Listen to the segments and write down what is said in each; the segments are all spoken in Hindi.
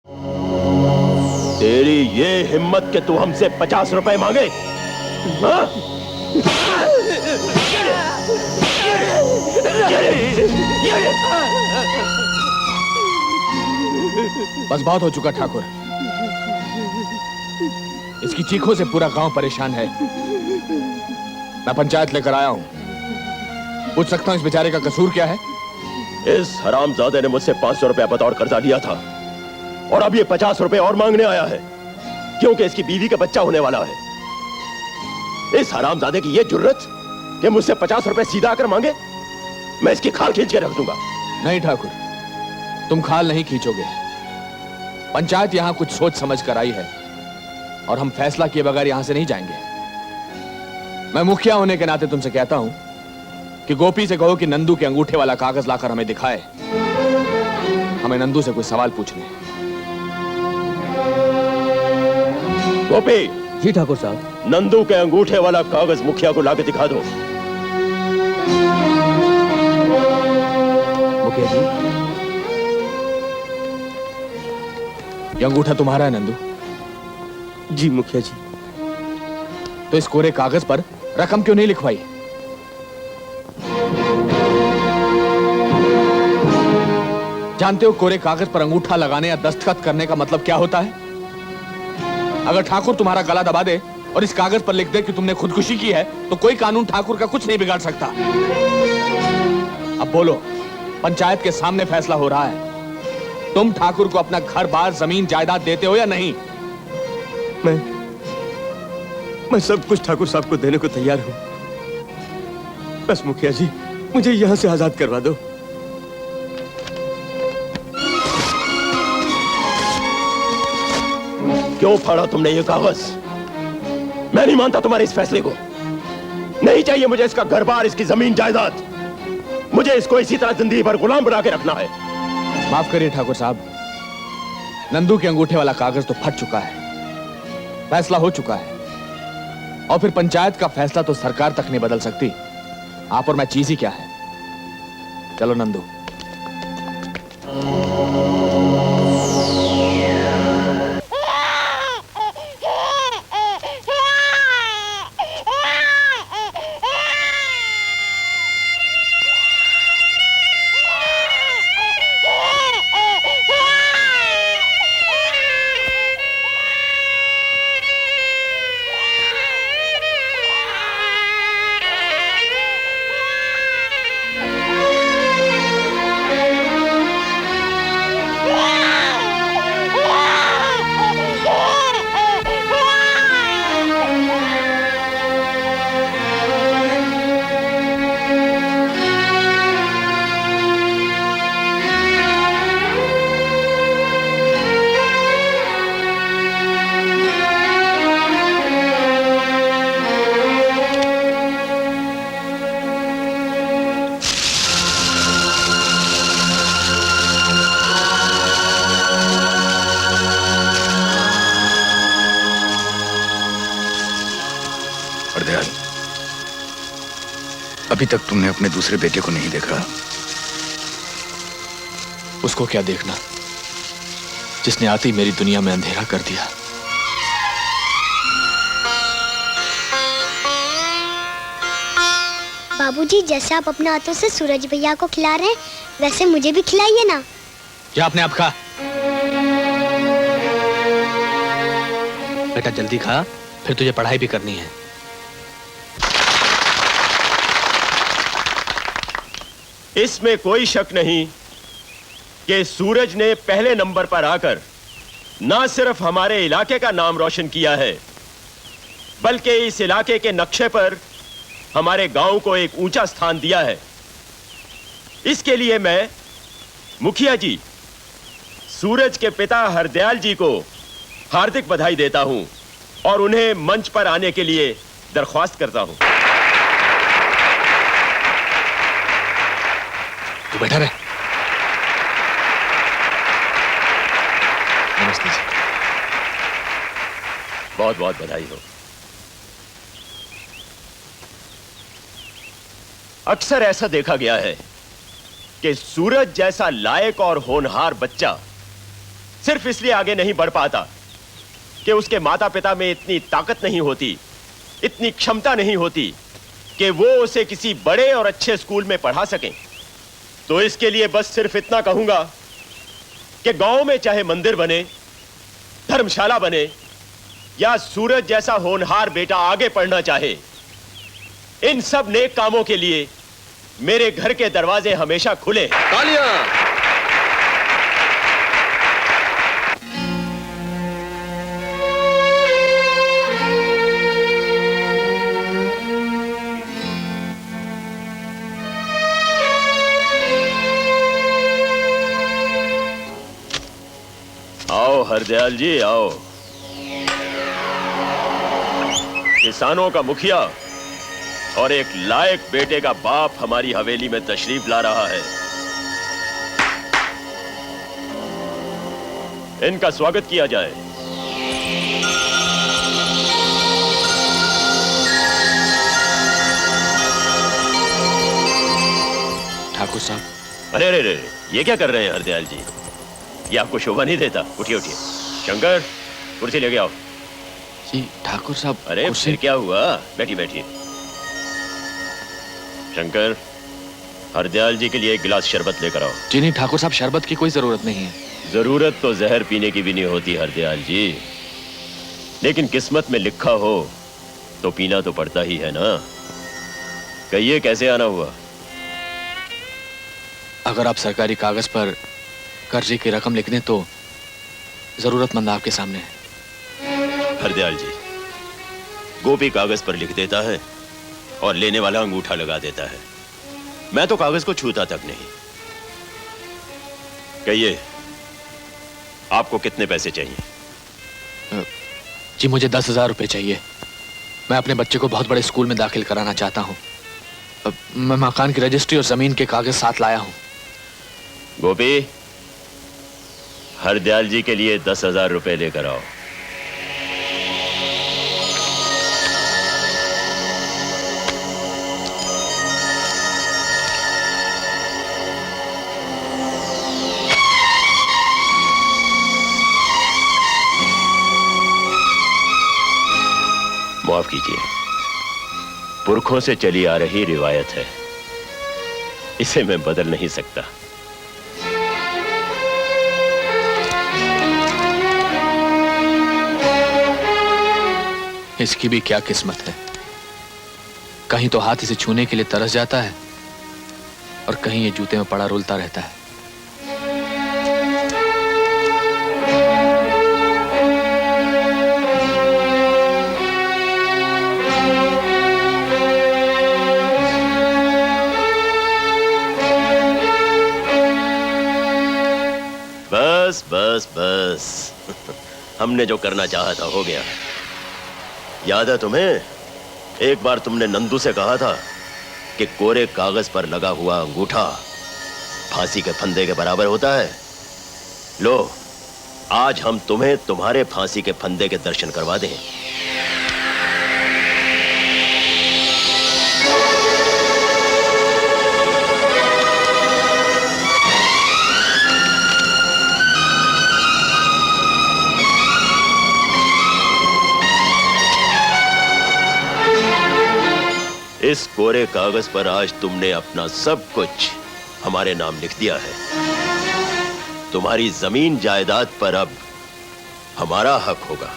तेरी ये हिम्मत कि तू हमसे 50 रुपए मांगे? हाँ? बस बहुत हो चुका ठाकुर। इसकी चीखों से पूरा गांव परेशान है। मैं पंचायत लेकर आया हूं। पूछ सकता हूं इस बेचारे का कसूर क्या है? इस हरामजादे ने मुझसे 500 रुपया बतौर कर्जा लिया था और अब ये 50 रुपए और मांगने आया है क्योंकि इसकी बीवी का बच्चा होने वाला है। इस हरामजादे की ये जुर्रत कि मुझसे 50 रुपए सीधा आकर मांगे। मैं इसकी खाल खींच के रख दूंगा। नहीं ठाकुर, तुम खाल नहीं खींचोगे। पंचायत यहां कुछ सोच समझ कर आई है और हम फैसला किए बगैर यहां से नहीं जाएंगे। मैं मुखिया होने के नाते तुमसे कहता हूं कि गोपी से कहो कि नंदू के अंगूठे वाला कागज लाकर हमें दिखाए। हमें नंदू से कोई सवाल पूछने। गोपी। जी ठाकुर साहब। नंदू के अंगूठे वाला कागज मुखिया को लाके दिखा दो। मुखिया जी, ये अंगूठा तुम्हारा है नंदू? जी मुखिया जी। तो इस कोरे कागज पर रकम क्यों नहीं लिखवाई? जानते हो कोरे कागज पर अंगूठा लगाने या दस्तखत करने का मतलब क्या होता है? अगर ठाकुर तुम्हारा गला दबा दे और इस कागज पर लिख दे कि तुमने खुदकुशी की है तो कोई कानून ठाकुर का कुछ नहीं बिगाड़ सकता। अब बोलो, पंचायत के सामने फैसला हो रहा है। तुम ठाकुर को अपना घर बार जमीन जायदाद देते हो या नहीं? मैं सब कुछ ठाकुर साहब को देने को तैयार हूं। बस मुखिया जी, मुझे यहां से आजाद करवा दो। क्यों फाड़ा तुमने ये कागज? मैं नहीं मानता तुम्हारे इस फैसले को। नहीं चाहिए मुझे इसका घर बार, इसकी जमीन जायदाद। मुझे इसको इसी तरह जिंदगी भर गुलाम बना के रखना है। माफ करिए ठाकुर साहब, नंदू के अंगूठे वाला कागज तो फट चुका है। फैसला हो चुका है और फिर पंचायत का फैसला तो सरकार तक नहीं बदल सकती। आप और मैं चीज ही क्या है। चलो नंदू। अभी तक तुमने अपने दूसरे बेटे को नहीं देखा। उसको क्या देखना, जिसने आती मेरी दुनिया में अंधेरा कर दिया। बाबूजी, जैसे आप अपने हाथों से सूरज भैया को खिला रहे हैं वैसे मुझे भी खिलाइए ना। क्या आपने आप खा? बेटा जल्दी खा, फिर तुझे पढ़ाई भी करनी है। इसमें कोई शक नहीं कि सूरज ने पहले नंबर पर आकर ना सिर्फ हमारे इलाके का नाम रोशन किया है बल्कि इस इलाके के नक्शे पर हमारे गांव को एक ऊंचा स्थान दिया है। इसके लिए मैं मुखिया जी, सूरज के पिता हरदयाल जी को हार्दिक बधाई देता हूं और उन्हें मंच पर आने के लिए दरख्वास्त करता हूं। तू बैठा रहे। नमस्ते जी। बहुत बहुत बधाई हो। अक्सर ऐसा देखा गया है कि सूरज जैसा लायक और होनहार बच्चा सिर्फ इसलिए आगे नहीं बढ़ पाता कि उसके माता पिता में इतनी ताकत नहीं होती, इतनी क्षमता नहीं होती कि वो उसे किसी बड़े और अच्छे स्कूल में पढ़ा सकें। तो इसके लिए बस सिर्फ इतना कहूंगा कि गांव में चाहे मंदिर बने, धर्मशाला बने, या सूरज जैसा होनहार बेटा आगे पढ़ना चाहे, इन सब नेक कामों के लिए मेरे घर के दरवाजे हमेशा खुले। तालियां। आओ हरदयाल जी, आओ। किसानों का मुखिया और एक लायक बेटे का बाप हमारी हवेली में तशरीफ ला रहा है। इनका स्वागत किया जाए। ठाकुर साहब। अरे अरे अरे, ये क्या कर रहे हैं हरदयाल जी? ये आपको शोभा नहीं देता। उठिए उठिए। शंकर, कुर्सी लेके आओ। जी ठाकुर साहब। अरे फिर क्या हुआ? बैठिए बैठिए। शंकर, हरदयाल जी के लिए एक गिलास शरबत लेकर आओ। जी नहीं ठाकुर साहब, शरबत की कोई जरूरत नहीं है। जरूरत तो जहर पीने की भी नहीं होती हरदयाल जी, लेकिन किस्मत में लिखा हो तो पीना तो पड़ता ही है ना। कहिए कैसे आना हुआ? अगर आप सरकारी कागज पर कर्जे की रकम लिख दें तो जरूरतमंद आपके सामने है। हरदयाल जी, गोपी कागज पर लिख देता है और लेने वाला अंगूठा लगा देता है। मैं तो कागज को छूता तक नहीं। कहिए, आपको कितने पैसे चाहिए? जी मुझे 10,000 रुपए चाहिए। मैं अपने बच्चे को बहुत बड़े स्कूल में दाखिल कराना चाहता हूँ। मैं मकान की रजिस्ट्री और जमीन के कागज साथ लाया हूँ। गोपी, हरदयाल जी के लिए 10,000 रुपए लेकर आओ। माफ कीजिए, पुरखों से चली आ रही रिवायत है, इसे मैं बदल नहीं सकता। इसकी भी क्या किस्मत है। कहीं तो हाथ इसे छूने के लिए तरस जाता है और कहीं ये जूते में पड़ा रुलता रहता है। बस बस बस, हमने जो करना चाहा था हो गया। याद है तुम्हें, एक बार तुमने नंदू से कहा था कि कोरे कागज पर लगा हुआ अंगूठा फांसी के फंदे के बराबर होता है। लो, आज हम तुम्हें तुम्हारे फांसी के फंदे के दर्शन करवा दें। इस कोरे कागज पर आज तुमने अपना सब कुछ हमारे नाम लिख दिया है। तुम्हारी जमीन जायदाद पर अब हमारा हक होगा।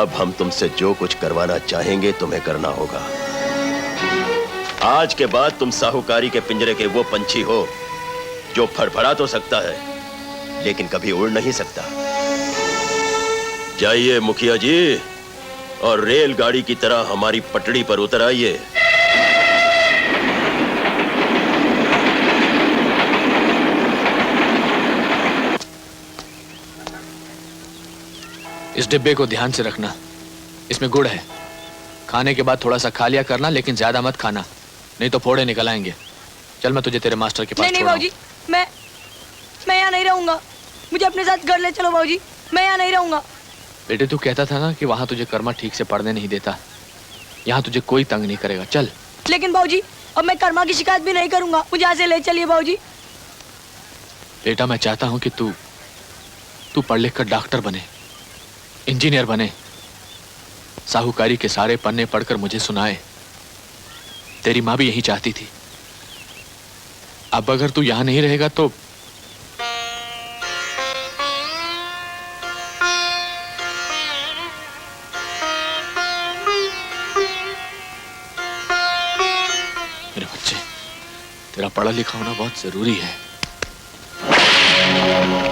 अब हम तुमसे जो कुछ करवाना चाहेंगे तुम्हें करना होगा। आज के बाद तुम साहूकारी के पिंजरे के वो पंछी हो जो फड़फड़ा तो सकता है लेकिन कभी उड़ नहीं सकता। जाइए मुखिया जी, और रेलगाड़ी की तरह हमारी पटड़ी पर उतर आइए। इस डिब्बे को ध्यान से रखना, इसमें गुड़ है। खाने के बाद थोड़ा सा खा लिया करना, लेकिन ज्यादा मत खाना, नहीं तो फोड़े निकल आएंगे। चल मैं तुझे तेरे मास्टर के पास नहीं बाबूजी, मैं यहाँ नहीं रहूंगा। मुझे अपने साथ घर ले चलो बाबूजी, मैं यहाँ नहीं रहूंगा। बेटे तू कहता था ना कि वहां तुझे कर्मा ठीक से पढ़ने नहीं देता। यहाँ तुझे कोई तंग नहीं करेगा, चल। लेकिन बाबूजी, अब मैं कर्मा की शिकायत भी नहीं करूंगा। मुझे यहाँ से ले चलिए बाबूजी। बेटा मैं चाहता हूँ कि तू तू पढ़ लिख कर डॉक्टर बने, इंजीनियर बने, साहूकारी के सारे पन्ने पढ़कर मुझे सुनाए। तेरी माँ भी यही चाहती थी। अब अगर तू यहां नहीं रहेगा तो मेरे बच्चे, तेरा पढ़ा लिखा होना बहुत जरूरी है।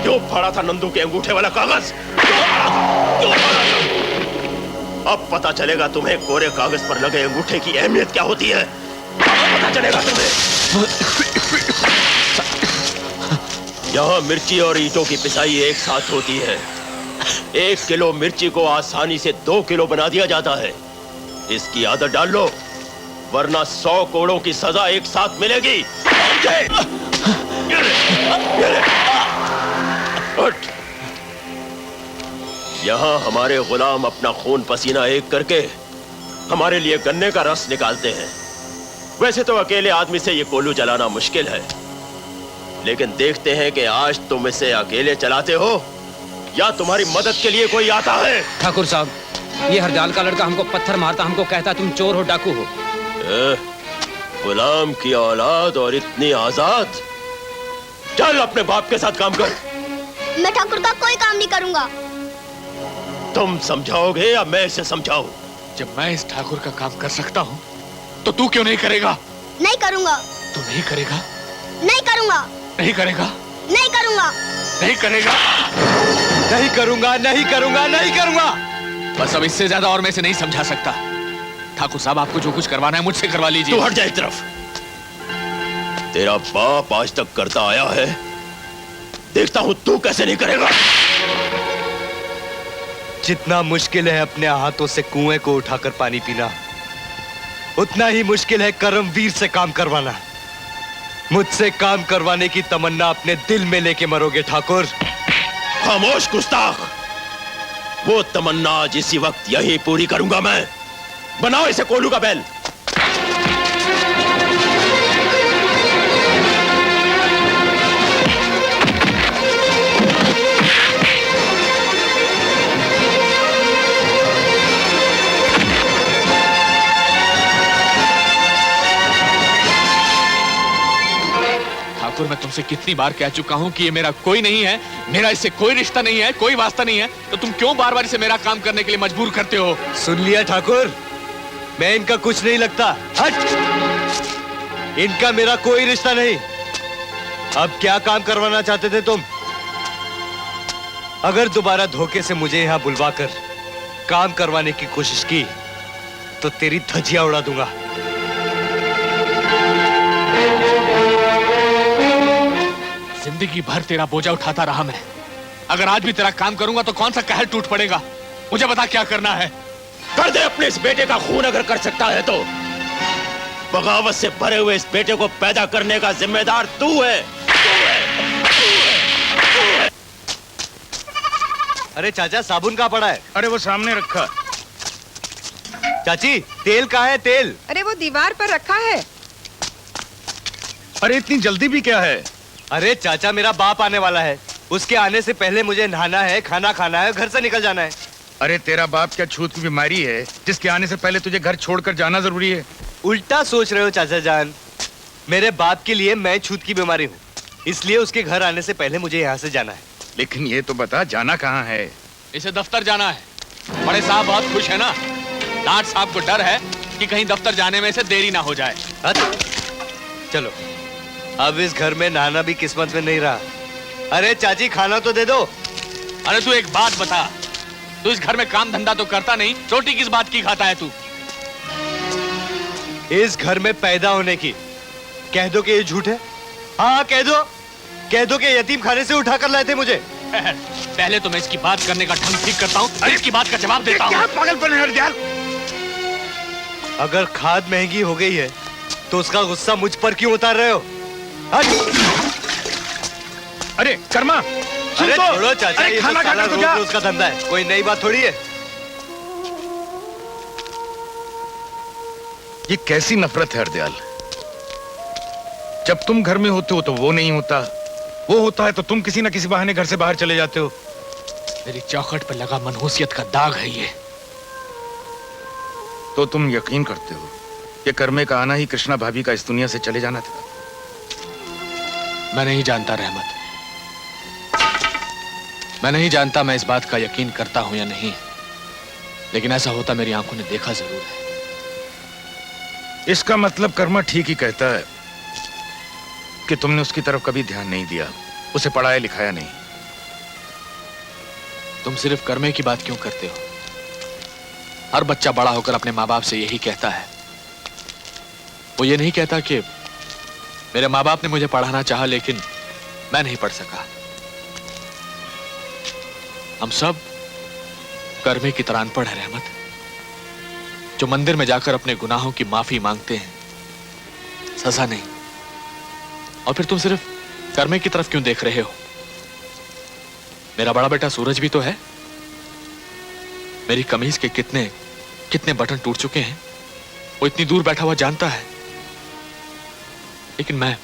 क्यों फाड़ा था नंदू के अंगूठे वाला कागज? क्यों फाड़ा था? क्यों फाड़ा था? अब पता चलेगा तुम्हें कोरे कागज पर लगे अंगूठे की अहमियत क्या होती है। अब पता चलेगा तुम्हें। यहाँ मिर्ची और ईंटों की पिसाई एक साथ होती है। 1 किलो मिर्ची को आसानी से 2 किलो बना दिया जाता है। इसकी आदत डाल लो, वरना 100 कोड़ों की सजा एक साथ मिलेगी। उठ। यहाँ हमारे गुलाम अपना खून पसीना एक करके हमारे लिए गन्ने का रस निकालते हैं। वैसे तो अकेले आदमी से ये कोल्हू चलाना मुश्किल है, लेकिन देखते हैं कि आज तुम इसे अकेले चलाते हो या तुम्हारी मदद के लिए कोई आता है। ठाकुर साहब, ये हरजाल का लड़का हमको पत्थर मारता, हमको कहता तुम चोर हो, डाकू हो। गुलाम की औलाद और इतनी आजाद। चल अपने बाप के साथ काम कर। मैं ठाकुर का कोई काम नहीं करूंगा। तुम समझाओगे या मैं इसे समझाऊं? जब मैं इस ठाकुर का काम कर सकता हूं तो तू क्यों नहीं करेगा? नहीं करूंगा। तू नहीं करेगा? नहीं करूंगा। नहीं करेगा? नहीं करूंगा। नहीं करेगा? नहीं करूंगा, नहीं करूंगा, नहीं करूंगा। बस अब इससे ज्यादा और मैं इसे नहीं समझा सकता। ठाकुर साहब, आपको जो कुछ करवाना है मुझसे करवा लीजिए। तू हट जा एक तरफ। तेरा बाप आज तक करता आया है, देखता हूं तू कैसे नहीं करेगा। जितना मुश्किल है अपने हाथों से कुएं को उठाकर पानी पीना, उतना ही मुश्किल है कर्मवीर से काम करवाना। मुझसे काम करवाने की तमन्ना अपने दिल में लेके मरोगे ठाकुर। खामोश गुस्ताख। वो तमन्ना आज इसी वक्त यही पूरी करूंगा मैं। बनाओ इसे कोल्हू का बैल। ठाकुर, मैं तुमसे कितनी बार कह चुका हूं कि ये मेरा कोई नहीं है, मेरा इससे कोई रिश्ता नहीं है, कोई वास्ता नहीं है, तो तुम क्यों बार बार इसे मेरा काम करने के लिए मजबूर करते हो? सुन लिया ठाकुर, मैं इनका कुछ नहीं लगता। हट। इनका मेरा कोई रिश्ता नहीं। अब क्या काम करवाना चाहते थे तुम? अगर दोबारा धोखे से मुझे यहां बुलवाकर काम करवाने की कोशिश की तो तेरी धज्जियां उड़ा दूंगा। जिंदगी भर तेरा बोझा उठाता रहा मैं। अगर आज भी तेरा काम करूंगा तो कौन सा कहर टूट पड़ेगा? मुझे बता क्या करना है। कर दे अपने इस बेटे का खून अगर कर सकता है तो। बगावत से भरे हुए इस बेटे को पैदा करने का जिम्मेदार तू है। अरे चाचा, साबुन कहाँ पड़ा है? अरे वो सामने रखा। चाची, तेल कहाँ है? तेल अरे वो दीवार पर रखा है। अरे इतनी जल्दी भी क्या है? अरे चाचा, मेरा बाप आने वाला है। उसके आने से पहले मुझे नहाना है, खाना खाना है, घर से निकल जाना है। अरे तेरा बाप क्या छूत की बीमारी है जिसके आने से पहले तुझे घर छोड़कर जाना जरूरी है? उल्टा सोच रहे हो चाचा जान। मेरे बाप के लिए मैं छूत की बीमारी हूँ, इसलिए उसके घर आने से पहले मुझे यहाँ से जाना है। लेकिन ये तो बता, जाना कहाँ है? इसे दफ्तर जाना है। बड़े साहब बहुत खुश है ना। डांट साहब को डर है कि कहीं दफ्तर जाने में से देरी ना हो जाए। चलो, अब इस घर में नहाना भी किस्मत में नहीं रहा। अरे चाची, खाना तो दे दो। अरे तू एक बात बता, तू इस घर में काम धंधा तो करता नहीं, रोटी किस बात की खाता है तू? इस घर में पैदा होने की कह दो कि ये झूठ है। हाँ, कह दो कि यतीम खाने से उठा कर लाए थे मुझे। पहले तो मैं इसकी बात करने का ढंग ठीक करता हूँ, इसकी बात का जवाब देता हूँ। क्या पागलपन है हरजाल? अगर खाद महंगी हो गई है तो उसका गुस्सा मुझ पर क्यों उतार रहे हो? अरे कर्मा, अरे छोड़ो चाचा, अरे ये खाना तो साला खाकर तो रोज जा। रोज का धंधा है, कोई नई बात थोड़ी है। ये कैसी नफरत है हरदयाल? जब तुम घर में होते हो तो वो नहीं होता, वो होता है तो तुम किसी न किसी बहाने घर से बाहर चले जाते हो। मेरी चौखट पर लगा मनहूसियत का दाग है ये। तो तुम यकीन करते हो कि कर्मे का आना ही कृष्णा भाभी का इस दुनिया से चले जाना था? मैं नहीं जानता रहमत, मैं नहीं जानता मैं इस बात का यकीन करता हूं या नहीं, लेकिन ऐसा होता मेरी आंखों ने देखा जरूर है। इसका मतलब कर्मा ठीक ही कहता है कि तुमने उसकी तरफ कभी ध्यान नहीं दिया, उसे पढ़ाया लिखाया नहीं। तुम सिर्फ कर्मे की बात क्यों करते हो? हर बच्चा बड़ा होकर अपने माँ बाप से यही कहता है। वो ये नहीं कहता कि मेरे माँ बाप ने मुझे पढ़ाना चाहा लेकिन मैं नहीं पढ़ सका। हम सब कर्मे की तरह अनपढ़ है रहमत, जो मंदिर में जाकर अपने गुनाहों की माफी मांगते हैं, सजा नहीं। और फिर तुम सिर्फ कर्मे की तरफ क्यों देख रहे हो? मेरा बड़ा बेटा सूरज भी तो है। मेरी कमीज के कितने कितने बटन टूट चुके हैं, वो इतनी दूर बैठा हुआ जानता है, लेकिन मैं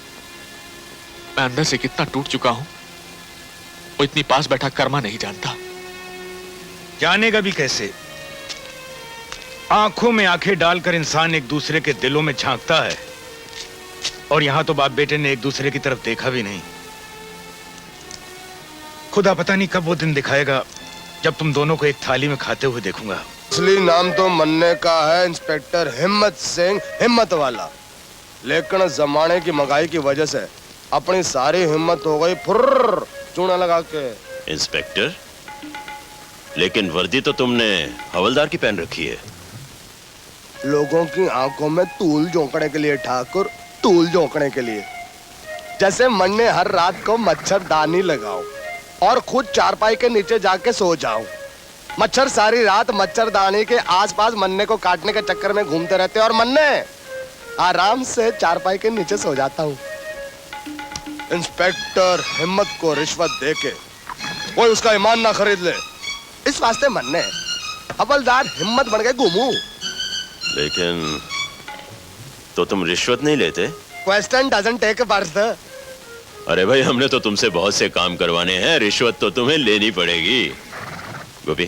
अंदर से कितना टूट चुका हूं, वो इतनी पास बैठा कर्मा नहीं जानता। जानेगा भी कैसे? आंखों में आंखें डालकर इंसान एक दूसरे के दिलों में झांकता है, और यहां तो बाप बेटे ने एक दूसरे की तरफ देखा भी नहीं। खुदा पता नहीं कब वो दिन दिखाएगा जब तुम दोनों को एक थाली में खाते हुए देखूंगा। असली नाम तो मन्ने का है, इंस्पेक्टर हिम्मत सिंह, हिम्मत वाला। लेकिन जमाने की महंगाई की वजह से अपनी सारी हिम्मत हो गई फुर्र चूना लगा के। इंस्पेक्टर, लेकिन वर्दी तो तुमने हवलदार की पहन रखी है। लोगों की आंखों में तूल झोंकने के लिए ठाकुर, तूल झोंकने के लिए। जैसे मन्ने हर रात को मच्छरदानी लगाओ और खुद चारपाई के नीचे जाके सो जाओ। मच्छर सारी रात मच्छरदानी के आसपास मन्ने को काटने के चक्कर में घूमते रहते और मन्ने आराम से चारपाई के नीचे सो जाता हूँ। इंस्पेक्टर हिम्मत को रिश्वत देके कोई उसका ईमान ना खरीद ले, इस वास्ते मन्ने हवलदार हिम्मत बन के घूमू। लेकिन तो तुम रिश्वत नहीं लेते? Question doesn't take birth. अरे भाई, हमने तो तुमसे बहुत से काम करवाने हैं, रिश्वत तो तुम्हें लेनी पड़ेगी। गोपी,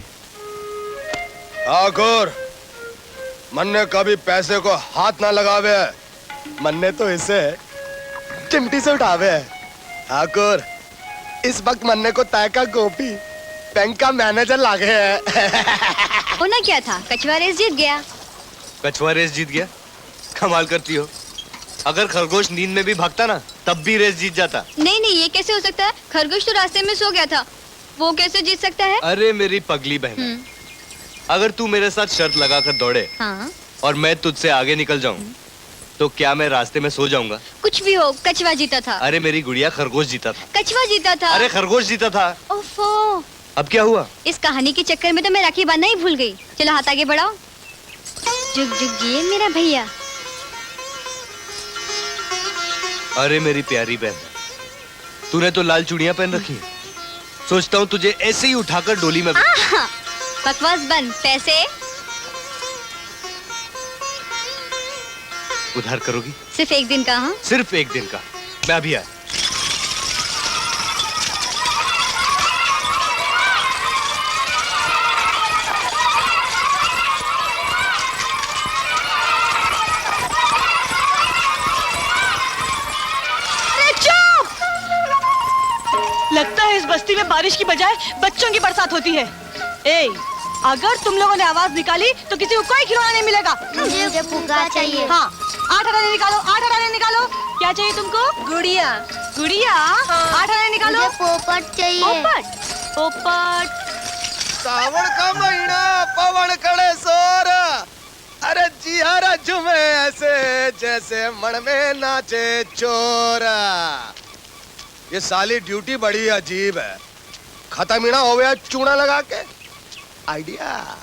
ठाकुर, मन्ने कभी पैसे को हाथ ना लगावे, मन्ने तो इसे चिमटी से उठावे। ठाकुर, इस वक्त मन्ने को तय का गोपी बैंक का मैनेजर लागे है। होना क्या था, कछुआ रेस जीत गया। कछुआ रेस जीत गया? कमाल करती हो। अगर खरगोश नींद में भी भागता ना तब भी रेस जीत जाता। नहीं नहीं, ये कैसे हो सकता है? खरगोश तो रास्ते में सो गया था, वो कैसे जीत सकता है? अरे मेरी पगली बहन, अगर तू मेरे साथ शर्त लगाकर दौड़े हाँ? और मैं तुझसे आगे निकल जाऊं तो क्या मैं रास्ते में सो जाऊंगा? कुछ भी हो, कछुआ जीता था। अरे मेरी गुड़िया, खरगोश जीता था। कछुआ जीता था। अरे खरगोश जीता था। ओफो, अब क्या हुआ? इस कहानी के चक्कर में तो मैं राखी बांधना ही भूल गई। चलो हाथ आगे बढ़ाओ। जुग जुग जिए मेरा भैया। अरे मेरी प्यारी बहन, तूने तो लाल चूड़ियां पहन रखी है। सोचता हूँ तुझे ऐसे ही उठाकर डोली में बकवास बंद। पैसे उधार करोगी? सिर्फ एक दिन का। हाँ, सिर्फ एक दिन का। मैं अभी आया। लगता है इस बस्ती में बारिश की बजाय बच्चों की बरसात होती है। ए, अगर तुम लोगों ने आवाज निकाली तो किसी को कोई खिलौना नहीं मिलेगा। मुझे फुग्गा चाहिए। हाँ, 8 आने निकालो, 8 आने निकालो। क्या चाहिए तुमको? गुड़िया। गुड़िया? 8 आने निकालो। मुझे पोपट चाहिए। पोपट? पोपट। सावन का महीना, पवन खड़े सोर, अरे जिहारा झूमे ऐसे जैसे मन में नाचे चोर। ये साली ड्यूटी बड़ी अजीब है। खत्म ही ना हो गया चूना लगा के। आइडिया,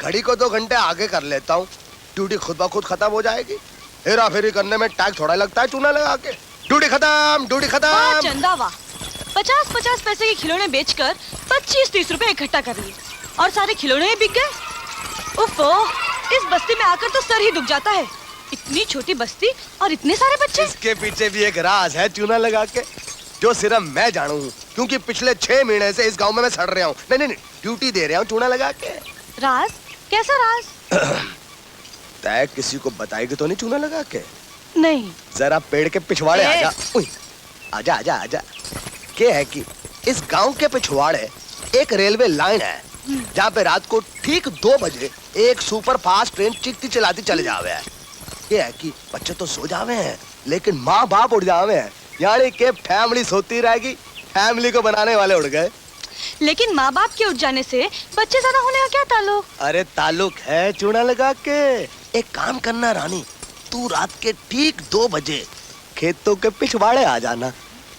घड़ी को 2 घंटे आगे कर लेता हूँ, ड्यूटी खुद ब खुद खत्म हो जाएगी। हेरा फेरी करने में टैग थोड़ा लगता है चूना लगा के। ड्यूटी खत्म, ड्यूटी खत्म। चंदा वाह, 50-50 पैसे के खिलौने बेचकर 25-30 रुपए इकट्ठा कर लिए और सारे खिलौने बिक गए। उफ़ो, इस बस्ती में आकर तो सर ही दुख जाता है। इतनी छोटी बस्ती और इतने सारे बच्चे। इसके पीछे भी एक राज है चूना लगा के। जो सिर्फ मैं जानू हूँ, क्योंकि पिछले 6 महीने से इस गांव में मैं सड़ रहा हूँ। नहीं नहीं नहीं, ड्यूटी दे रहा हूँ चूना लगा के। राज? कैसा राज? तय किसी को बताएगी तो नहीं चूना लगा के? नहीं। जरा पेड़ के पिछवाड़े आजा। उई, आजा आजा आजा। क्या है कि इस गांव के पिछवाड़े एक रेलवे लाइन है जहाँ पे रात को ठीक 2 बजे एक सुपर फास्ट ट्रेन चिकती चलाती चले जावे है। ये है कि बच्चे तो सो जावे हैं लेकिन माँ बाप उड़ जावे हैं, यानी कि फैमिली सोती रहेगी, फैमिली को बनाने वाले उड़ गए। लेकिन माँ बाप के उठ जाने से बच्चे ज्यादा होने का क्या ताल्लुक? अरे ताल्लुक है चूना लगा के। एक काम करना रानी, तू रात के ठीक 2 बजे खेतों के पिछवाड़े आ जाना।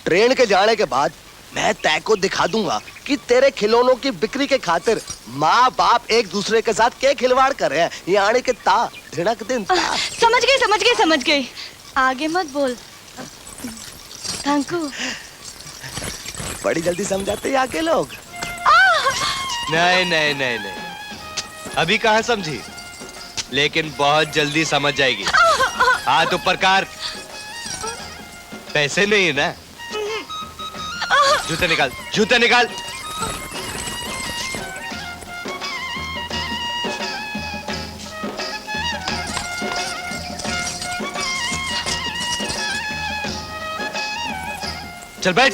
ट्रेन के जाने के बाद मैं तय को दिखा दूंगा कि तेरे खिलौनों की बिक्री के खातिर माँ बाप एक दूसरे के साथ क्या खिलवाड़ कर रहे हैं, यानी कि ता धिड़क दिन ता। समझ गई। आगे मत बोल। Thank you. बड़ी जल्दी समझाते हैं आके लोग। नहीं नहीं नहीं नहीं, अभी कहाँ समझी, लेकिन बहुत जल्दी समझ जाएगी। हाथ ऊपर कर। पैसे नहीं है ना? जूते निकाल, जूते निकाल। चल बैठ।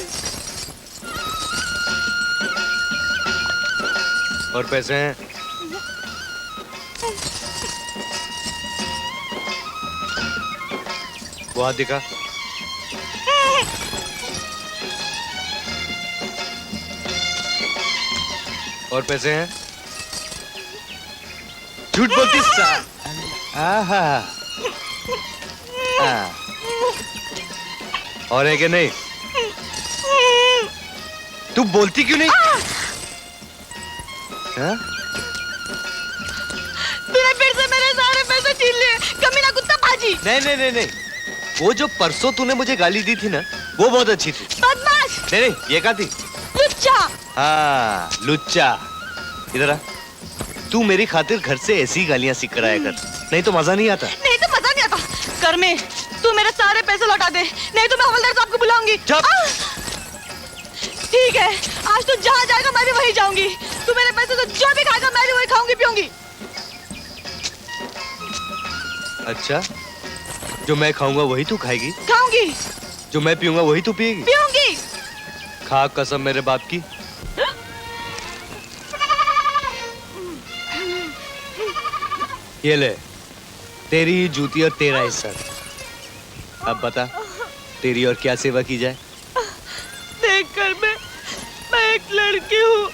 और पैसे हैं? वो हाथ दिखा। और पैसे हैं? झूठ बोलती सा। आहा। और है कि नहीं? तू बोलती क्यों नहीं? हाँ? तूने फिर से मेरे सारे पैसे छीन लिए, कमीना कुत्ता भाजी। नहीं नहीं नहीं नहीं, वो जो परसों तूने मुझे गाली दी थी ना, वो बहुत अच्छी थी। बदमाश। नहीं नहीं, ये क्या थी? लुच्चा। हाँ लुच्चा। इधर आ। तू मेरी खातिर घर से ऐसी गालियां सीख कर आया कर, नहीं तो मजा नहीं आता। नहीं तो मजा नहीं आता। कर में तू मेरे सारे पैसे लौटा दे, नहीं तो मैं हवलदार साहब को बुलाऊंगी। ठीक है, आज तू जहाँ जाएगा मैं भी वहीं जाऊंगी। तू मेरे पैसे से जो भी खाएगा मैं भी वही खाऊंगी पीऊंगी। अच्छा, जो मैं खाऊंगा वही तू खाएगी? खाऊंगी। जो मैं पीऊंगा वही तू पिएगी? पीऊंगी। खा कसम मेरे बाप की। ये ले, तेरी ही जूती और तेरा हिस्सा। अब बता, तेरी और क्या सेवा की जाए? देखकर मैं एक लड़की हूँ,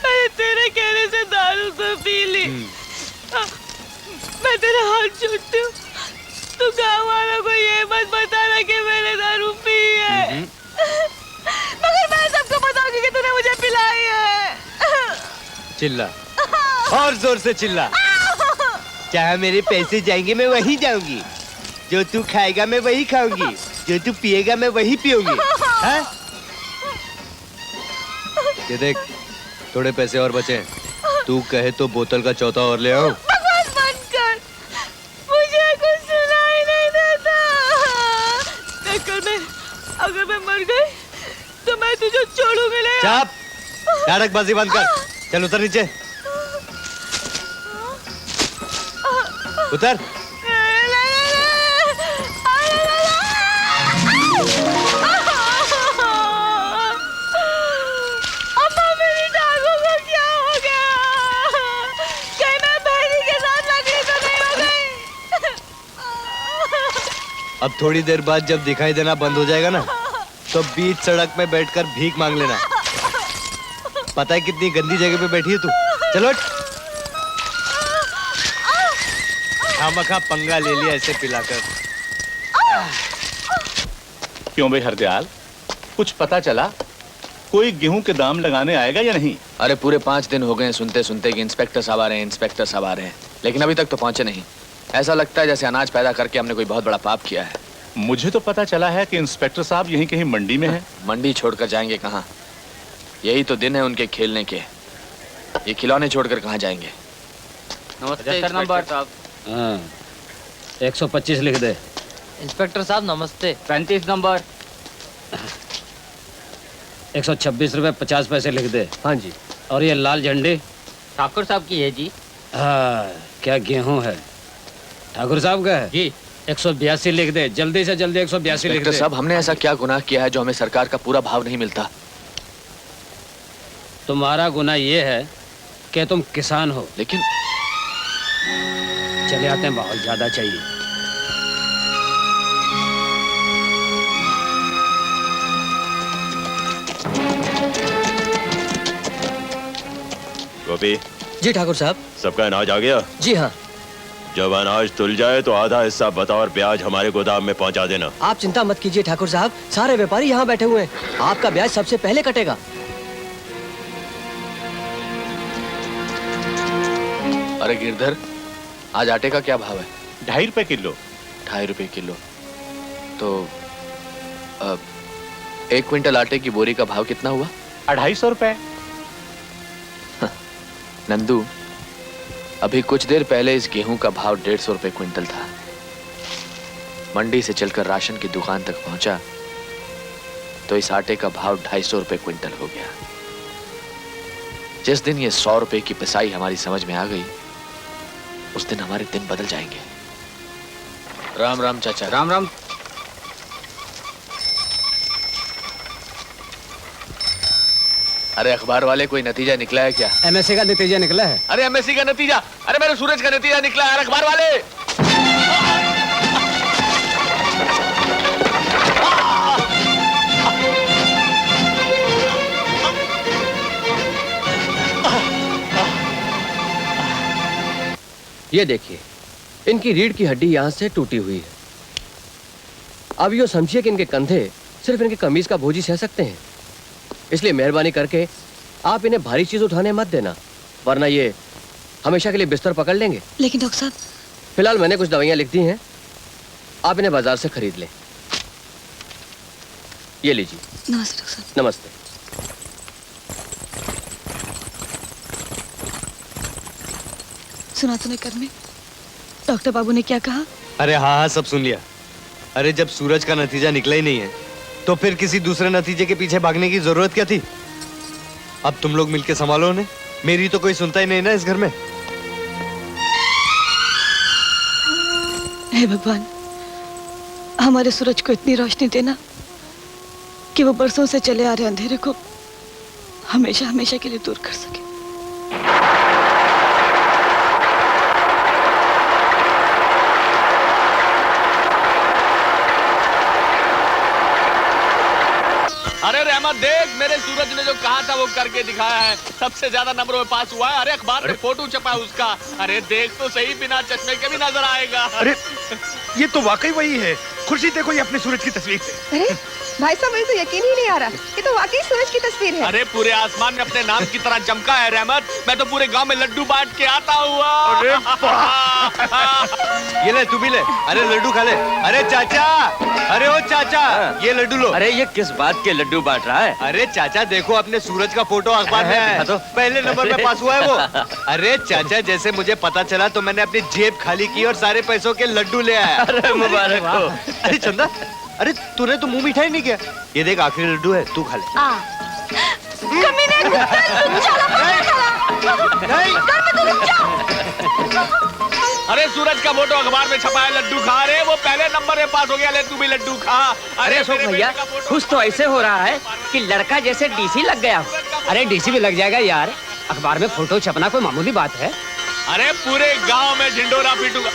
मैं तेरे कहने से दारू तो पी ली। मैं तेरा हाथ जोड़ती हूँ, तू गाँव वालों को ये मत बताना कि मैंने दारू पी है। मगर मैं सबको बताऊंगी कि तूने मुझे पिलाई है। चिल्ला, और जोर से चिल्ला। जहाँ मेरे पैसे जाएंगे मैं वहीं जाऊंगी, जो तू खाएगा मैं वही खाऊंगी, जो तू पिएगा मैं वही पीऊंगी। हाँ? ये देख, थोड़े पैसे और बचे, तू कहे तो बोतल का चौथा और ले आओ। बकवास बंद कर, मुझे कुछ सुनाई नहीं देता। अगर मैं मर गई तो मैं तुझे छोड़ूंगी नहीं। चुप, नाटकबाजी बंद कर। चल उतर नीचे, उतर। अम्मा मेरी टांगों को क्या हो गया? कहीं मैं बहनी के साथ लकड़ी तो नहीं हो गई? अब थोड़ी देर बाद जब दिखाई देना बंद हो जाएगा ना, तो बीच सड़क में बैठकर भीख मांग लेना। पता है कितनी गंदी जगह पे बैठी है तू? चलो, खामखा पंगा ले लिया ऐसे पिलाकर। क्यों भाई हरदयाल, कुछ पता चला? कोई गेहूं के दाम लगाने आएगा या नहीं? अरे पूरे 5 दिन हो गए सुनते सुनते कि इंस्पेक्टर साहब आ रहे हैं, इंस्पेक्टर साहब आ रहे हैं, लेकिन अभी तक तो पहुंचे नहीं। ऐसा लगता है जैसे अनाज पैदा करके हमने कोई बहुत बड़ा पाप किया है। मुझे तो पता चला है कि इंस्पेक्टर साहब यहीं कहीं मंडी में हैं। मंडी छोड़कर जाएंगे कहाँ? यही तो दिन है उनके खेलने के। ये खिलौने छोड़कर कहाँ जाएंगे? नमस्ते नंबर साहब। 125 लिख दे। इंस्पेक्टर साहब नमस्ते। 35 नंबर। 126 रुपए 50 पैसे लिख दे। हाँ जी। और ये लाल झंडी ठाकुर साहब की है जी। हाँ, क्या गेहूं है? ठाकुर साहब का है जी। 182 लिख दे, जल्दी से जल्दी 182 लिख डॉक्टर दे। साहब, हमने ऐसा क्या गुनाह किया है जो हमें सरकार का पूरा भाव नहीं मिलता? तुम्हारा गुनाह ये है कि तुम किसान हो। लेकिन चले आते हैं, बहुत ज्यादा चाहिए। गोपी, जी ठाकुर साहब। सबका अनाज आ गया? जी हाँ। जब अनाज तुल जाए तो आधा हिस्सा बतौर ब्याज हमारे गोदाम में पहुंचा देना। आप चिंता मत कीजिए ठाकुर साहब, सारे व्यापारी यहाँ बैठे हुए हैं। आपका ब्याज सबसे पहले कटेगा। अरे गिरधर, आज आटे का क्या भाव है? 2.5 रुपए किलो। 2.5 रुपए किलो। तो 1 क्विंटल आटे की बोरी का भाव कितना हुआ? 250 रुपए। नंदू, अभी कुछ देर पहले इस गेहूं का भाव 150 रुपए क्विंटल था। मंडी से चलकर राशन की दुकान तक पहुंचा तो इस आटे का भाव 250 रुपए क्विंटल हो गया। जिस दिन ये 100 रुपए की पिसाई हमारी समझ में आ गई, उस दिन हमारे दिन बदल जाएंगे। राम राम चाचा। राम राम। अरे अखबार वाले, कोई नतीजा निकला है क्या? एमएससी का नतीजा निकला है। अरे एमएससी का नतीजा? अरे मेरे सूरज का नतीजा निकला है। अखबार वाले, ये देखिए, इनकी रीढ़ की हड्डी यहाँ से टूटी हुई है। अब यो समझिए कि इनके कंधे सिर्फ इनकी कमीज का बोझ ही सह सकते हैं। इसलिए मेहरबानी करके आप इन्हें भारी चीज उठाने मत देना, वरना ये हमेशा के लिए बिस्तर पकड़ लेंगे। लेकिन डॉक्टर साहब, फिलहाल मैंने कुछ दवाइयाँ लिख दी हैं, आप इन्हें बाजार से खरीद लें। ये लीजिए। नमस्ते डॉक्टर साहब। नमस्ते। सुना तूने कर में डॉक्टर बाबू ने क्या कहा? अरे हाँ हाँ, सब सुन लिया। अरे जब सूरज का नतीजा निकला ही नहीं है तो फिर किसी दूसरे नतीजे के पीछे भागने की जरूरत क्या थी? अब तुम लोग मिलके संभालो उन्हें। मेरी तो कोई सुनता ही नहीं ना इस घर में। हे भगवान, हमारे सूरज को इतनी रोशनी देना कि वो बरसों से चले आ रहे अंधेरे को हमेशा हमेशा के लिए दूर कर सके। अरे रहमत, देख मेरे सूरज ने जो कहा था वो करके दिखाया है। सबसे ज्यादा नंबरों में पास हुआ है। अरे अखबार में फोटो छपा है उसका। अरे देख तो सही, बिना चश्मे के भी नजर आएगा। अरे ये तो वाकई वही है। खुर्शीद, देखो ये अपने सूरज की तस्वीर है। अरे भाई साहब, मुझे तो यकीन ही नहीं आ रहा, ये तो वाकई सूरज की तस्वीर है। अरे पूरे आसमान में अपने नाम की तरह चमका है रहमत। मैं तो पूरे गांव में लड्डू बांट के आता हुआ। अरे ये ले, तू भी ले। अरे लड्डू खा ले। अरे चाचा, अरे ओ चाचा, ये लड्डू लो। अरे ये किस बात के लड्डू बांट रहा है? अरे चाचा देखो, अपने सूरज का फोटो अखबार में है। तो पहले नंबर में पास हुआ है वो। अरे चाचा, जैसे मुझे पता चला तो मैंने अपनी जेब खाली की और सारे पैसों के लड्डू ले आया। अरे मुबारक हो। अरे चंदा, अरे तूने तो मुंह मीठा ही नहीं किया। ये देख, आखिरी लड्डू है, तू खा ले। कमीने, अरे सूरज का फोटो अखबार में छपा है, लड्डू खा रहे। वो पहले नंबर में पास हो गया, ले तू भी लड्डू खा। अरे अशोक भैया, खुश तो ऐसे हो रहा है कि लड़का जैसे डीसी लग गया। अरे डीसी भी लग जाएगा यार, अखबार में फोटो छपना कोई मामूली बात है? अरे पूरे गांव में ढिंडोरा पीटूंगा।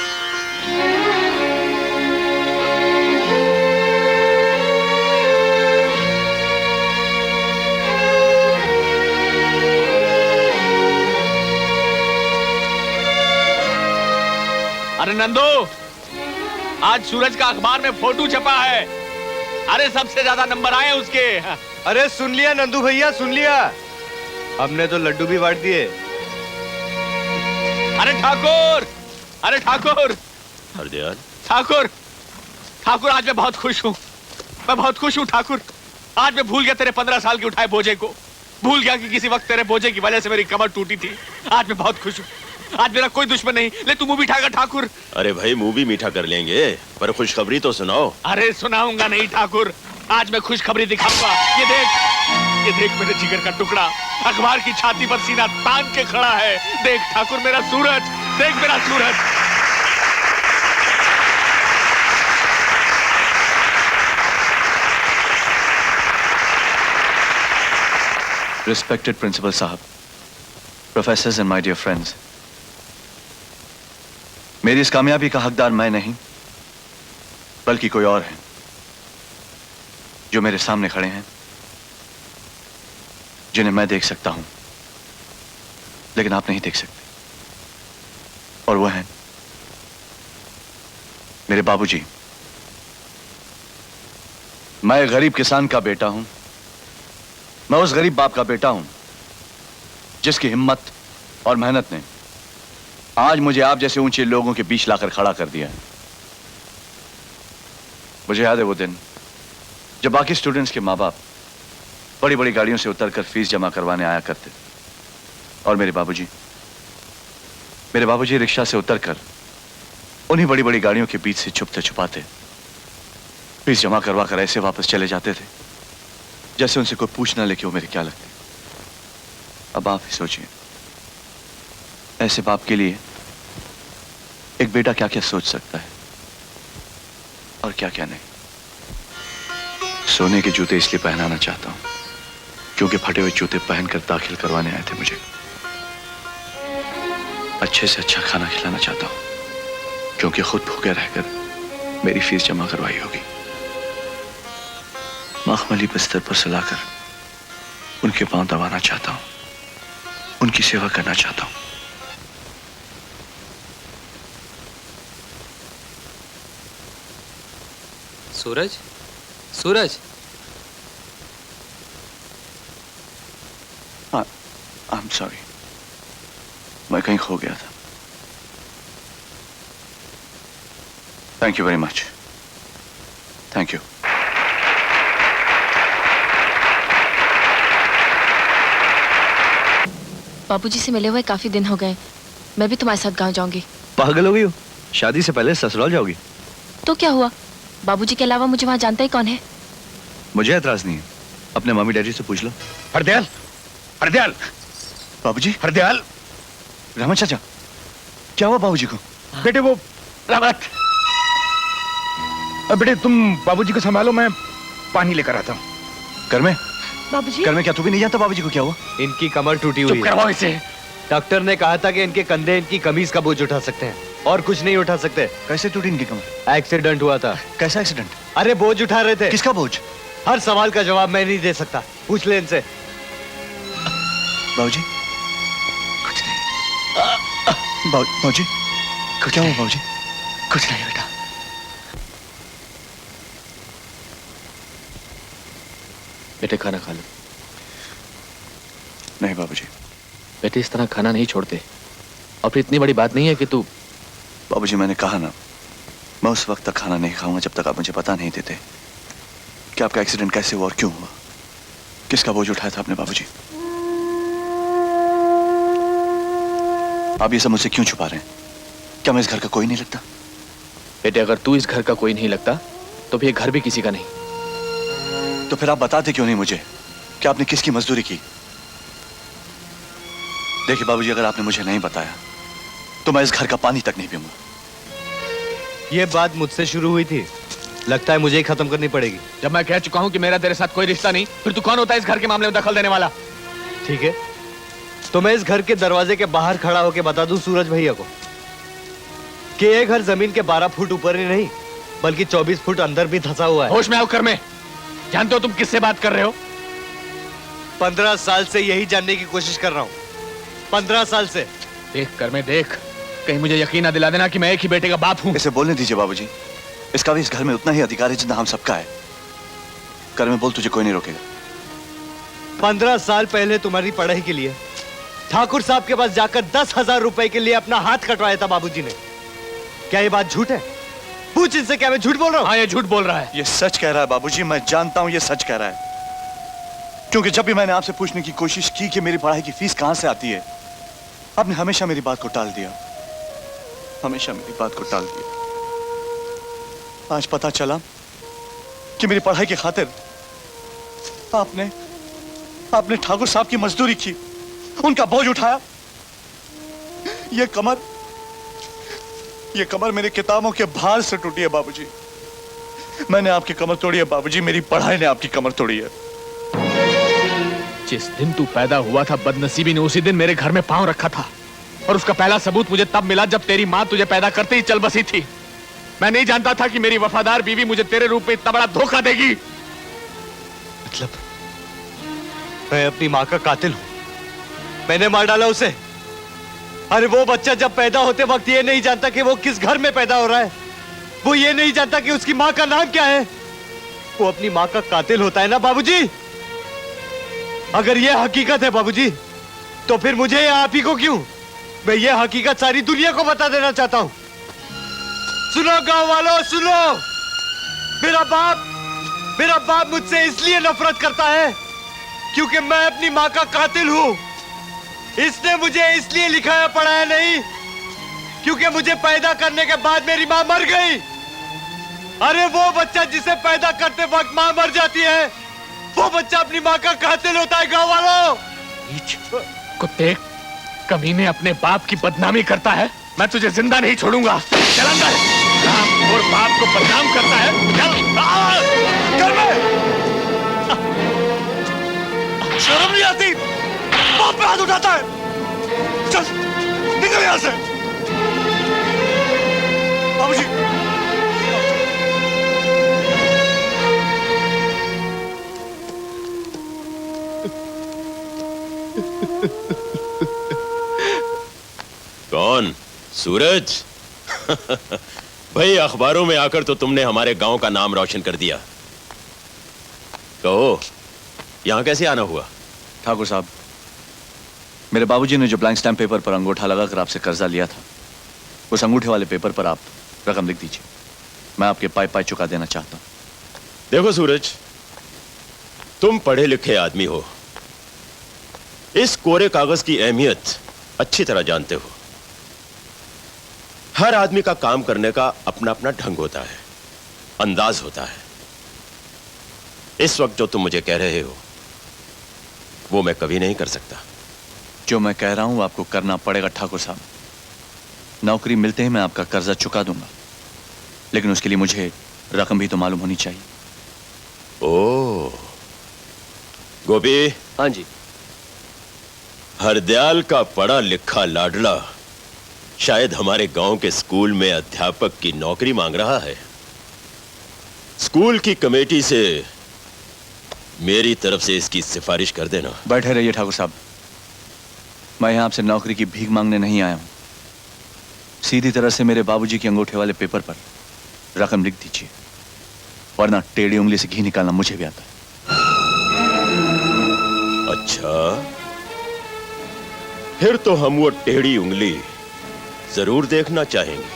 अरे नंदू, आज सूरज का अखबार में फोटो छपा है। अरे सबसे ज्यादा नंबर आए उसके। अरे सुन लिया नंदू भैया, सुन लिया। हमने तो लड्डू भी बांट दिए। अरे ठाकुर, अरे ठाकुर, हरदयाल, ठाकुर, ठाकुर, आज मैं बहुत खुश हूँ। मैं बहुत खुश हूँ ठाकुर। आज मैं भूल गया तेरे 15 साल के उठाए बोझे को। भूल गया कि किसी वक्त तेरे बोझे की वजह से मेरी कमर टूटी थी। आज मैं बहुत खुश हूँ। आज मेरा कोई दुश्मन नहीं। ले तू मुंह भी ठाकर ठाकुर। अरे भाई, मुंह भी मीठा कर लेंगे, पर खुशखबरी तो सुनाओ। अरे सुनाऊंगा नहीं ठाकुर, आज मैं खुशखबरी दिखाऊंगा। ये देख, ये देख मेरे जिगर का टुकड़ा अखबार की छाती पर सीना तान के खड़ा है। देख ठाकुर मेरा सूरज, देख मेरा सूरज। Respected Principal साहब, Professors and my dear friends, मेरी इस कामयाबी का हकदार मैं नहीं बल्कि कोई और है जो मेरे सामने खड़े हैं, जिन्हें मैं देख सकता हूं लेकिन आप नहीं देख सकते, और वो हैं मेरे बाबूजी। मैं एक गरीब किसान का बेटा हूं, मैं उस गरीब बाप का बेटा हूं जिसकी हिम्मत और मेहनत ने आज मुझे आप जैसे ऊंचे लोगों के बीच लाकर खड़ा कर दिया है। मुझे याद है वो दिन जब बाकी स्टूडेंट्स के माँ बाप बड़ी बड़ी गाड़ियों से उतरकर फीस जमा करवाने आया करते और मेरे बाबूजी रिक्शा से उतरकर उन्हीं बड़ी बड़ी गाड़ियों के बीच से छुपते छुपाते फीस जमा करवा कर ऐसे वापस चले जाते थे जैसे उनसे कोई पूछ ना ले कि वो मेरे क्या लगते। अब आप ही सोचिए, ऐसे बाप के लिए एक बेटा क्या क्या सोच सकता है और क्या क्या नहीं। सोने के जूते इसलिए पहनाना चाहता हूं क्योंकि फटे हुए जूते पहनकर दाखिल करवाने आए थे मुझे। अच्छे से अच्छा खाना खिलाना चाहता हूं क्योंकि खुद भूखे रहकर मेरी फीस जमा करवाई होगी। मखमली बिस्तर पर सुलाकर उनके पांव दबाना चाहता हूं, उनकी सेवा करना चाहता हूं। सूरज, सूरज। आई एम सॉरी, मैं कहीं खो गया था। Thank you very much, thank you. बाबूजी से मिले हुए काफी दिन हो गए, मैं भी तुम्हारे साथ गांव जाऊंगी। पागल हो गई हो? शादी से पहले ससुराल जाओगी? तो क्या हुआ, बाबूजी के अलावा मुझे वहां जानता ही कौन है। मुझे एतराज नहीं है, अपने मम्मी डैडी से पूछ लो। हरदयाल, हरदयाल। बाबूजी। हरदयाल। रामन चाचा, क्या हुआ बाबूजी को? बेटे वो रामत, बेटे तुम बाबूजी को संभालो, मैं पानी लेकर आता हूँ। कर में बाबूजी। कर में क्या तू भी नहीं जानता बाबूजी को क्या हुआ? इनकी कमर टूटी हुई है। चुप करवाओ इसे। डॉक्टर ने कहा था कि इनके कंधे इनकी कमीज का बोझ उठा सकते हैं और कुछ नहीं उठा सकते। कैसे टूटी इनकी कमर? एक्सीडेंट हुआ था। कैसा एक्सीडेंट? अरे बोझ उठा रहे थे। किसका बोझ? हर सवाल का जवाब मैं नहीं दे सकता, पूछ ले इनसे। बाबूजी कुछ नहीं। बाबूजी क्या हुआ बाबूजी? कुछ नहीं बेटा। बेटे खाना खा लो। नहीं बाबूजी। बेटे इस तरह खाना नहीं छोड़ते, और फिर इतनी बड़ी बात नहीं है कि तू। बाबूजी मैंने कहा ना, मैं उस वक्त तक खाना नहीं खाऊंगा जब तक आप मुझे पता नहीं देते कि आपका एक्सीडेंट कैसे हुआ और क्यों हुआ, किसका बोझ उठाया था आपने बाबूजी। आप ये सब मुझसे क्यों छुपा रहे हैं? क्या मैं इस घर का कोई नहीं लगता? बेटे अगर तू इस घर का कोई नहीं लगता तो फिर घर भी किसी का नहीं। तो फिर आप बताते क्यों नहीं मुझे कि आपने किसकी मजदूरी की? देखिए बाबूजी, अगर आपने मुझे नहीं बताया तो मैं इस घर का पानी तक नहीं पीऊंगा। ये बात मुझसे शुरू हुई थी, लगता है मुझे ही खत्म करनी पड़ेगी। जब मैं कह चुका हूं कि मेरा तेरे साथ कोई रिश्ता नहीं, फिर तू कौन होता है इस घर के मामले में दखल देने वाला? ठीक है, तो मैं इस घर के दरवाजे के बाहर खड़ा होकर बता दूं सूरज भैया को कि ये घर जमीन के 12 फुट ऊपर ही नहीं बल्कि 24 फुट अंदर भी धंसा हुआ है। होश में आओ कर में। जानते हो तुम किससे बात कर रहे हो? 15 साल से यही जानने की कोशिश कर रहा हूं, 15 साल से। देख कर में देख, कहीं मुझे यकीन ना दिला देना कि मैं एक ही बेटे का बाप हूं। इसे बोलने दीजिए बाबूजी, इसका भी इस घर में उतना ही अधिकार है जितना हम सबका है। कर में बोल, तुझे कोई नहीं रोकेगा। 15 साल पहले तुम्हारी पढ़ाई के लिए ठाकुर साहब के पास जाकर 10,000 रुपए के लिए अपना हाथ कटवाया था बाबूजी ने। क्या ये बात झूठ है? पूछ इनसे, क्या मैं झूठ बोल रहा हूँ? हाँ, ये झूठ बोल रहा है। ये सच कह रहा है बाबूजी, मैं जानता हूं ये सच कह रहा है। क्योंकि जब भी मैंने आपसे पूछने की कोशिश की कि मेरी पढ़ाई की फीस कहां से आती है, आपने हमेशा मेरी बात को टाल दिया, हमेशा मेरी बात को टाल दिया। आज पता चला कि मेरी पढ़ाई की खातिर आपने आपने ठाकुर साहब की मजदूरी की, उनका बोझ उठाया। ये कमर मेरी किताबों के भार से टूटी है बाबूजी। मैंने आपकी कमर तोड़ी है बाबूजी, मेरी पढ़ाई ने आपकी कमर तोड़ी है। जिस दिन तू पैदा हुआ था बदनसीबी ने उसी दिन मेरे घर में पांव रखा था, और उसका पहला सबूत मुझे तब मिला जब तेरी मां तुझे पैदा करते ही चल बसी थी। मैं नहीं जानता था कि मेरी वफादार बीवी मुझे तेरे रूप में इतना बड़ा धोखा देगी। मतलब मैं अपनी मां का कातिल हूं? मैंने मार डाला उसे? अरे वो बच्चा जब पैदा होते वक्त ये नहीं जानता कि वो किस घर में पैदा हो रहा है, वो ये नहीं जानता कि उसकी मां का नाम क्या है। वो अपनी मां का कातिल होता है ना बाबूजी? अगर ये हकीकत है बाबूजी, तो फिर मुझे या आप ही को क्यों? मैं ये हकीकत सारी दुनिया को बता देना चाहता हूं। सुनो गांव वालों, सुनो। मेरा बाप मुझसे इसलिए नफरत करता है क्योंकि मैं अपनी मां का कातिल हूं। इसने मुझे इसलिए लिखाया पढ़ाया नहीं क्योंकि मुझे पैदा करने के बाद मेरी मां मर गई। अरे वो बच्चा जिसे पैदा करते वक्त मां मर जाती है, वो बच्चा अपनी मां का कातिल होता है गांव वालों। कुत्ते, कमीने अपने बाप की बदनामी करता है, मैं तुझे जिंदा नहीं छोड़ूंगा। चल अंदर। बाप और बाप को बदनाम करता है। घर में शर्म नहीं आती? बाप पे हाथ उठाता है। चल निकल यहां से। बाबूजी, कौन? सूरज? भाई अखबारों में आकर तो तुमने हमारे गांव का नाम रोशन कर दिया। कहो, यहां कैसे आना हुआ? ठाकुर साहब, मेरे बाबूजी ने जो ब्लैंक स्टैम्प पेपर पर अंगूठा लगाकर आपसे कर्जा लिया था, उस अंगूठे वाले पेपर पर आप रकम लिख दीजिए। मैं आपके पाई पाई चुका देना चाहता हूं। देखो सूरज, तुम पढ़े लिखे आदमी हो, इस कोरे कागज की अहमियत अच्छी तरह जानते हो। हर आदमी का काम करने का अपना अपना ढंग होता है, अंदाज होता है। इस वक्त जो तुम मुझे कह रहे हो वो मैं कभी नहीं कर सकता। जो मैं कह रहा हूं आपको करना पड़ेगा ठाकुर साहब। नौकरी मिलते ही मैं आपका कर्जा चुका दूंगा, लेकिन उसके लिए मुझे रकम भी तो मालूम होनी चाहिए। ओ गोपी। हाँ जी। हरदयाल का पढ़ा लिखा लाडला शायद हमारे गांव के स्कूल में अध्यापक की नौकरी मांग रहा है। स्कूल की कमेटी से मेरी तरफ से इसकी सिफारिश कर देना। बैठे रहिए ठाकुर साहब, मैं यहां आपसे नौकरी की भीख मांगने नहीं आया हूं। सीधी तरह से मेरे बाबूजी के अंगूठे वाले पेपर पर रकम लिख दीजिए, वरना टेढ़ी उंगली से घी निकालना मुझे भी आता है। अच्छा, फिर तो हम वो टेढ़ी उंगली जरूर देखना चाहेंगे।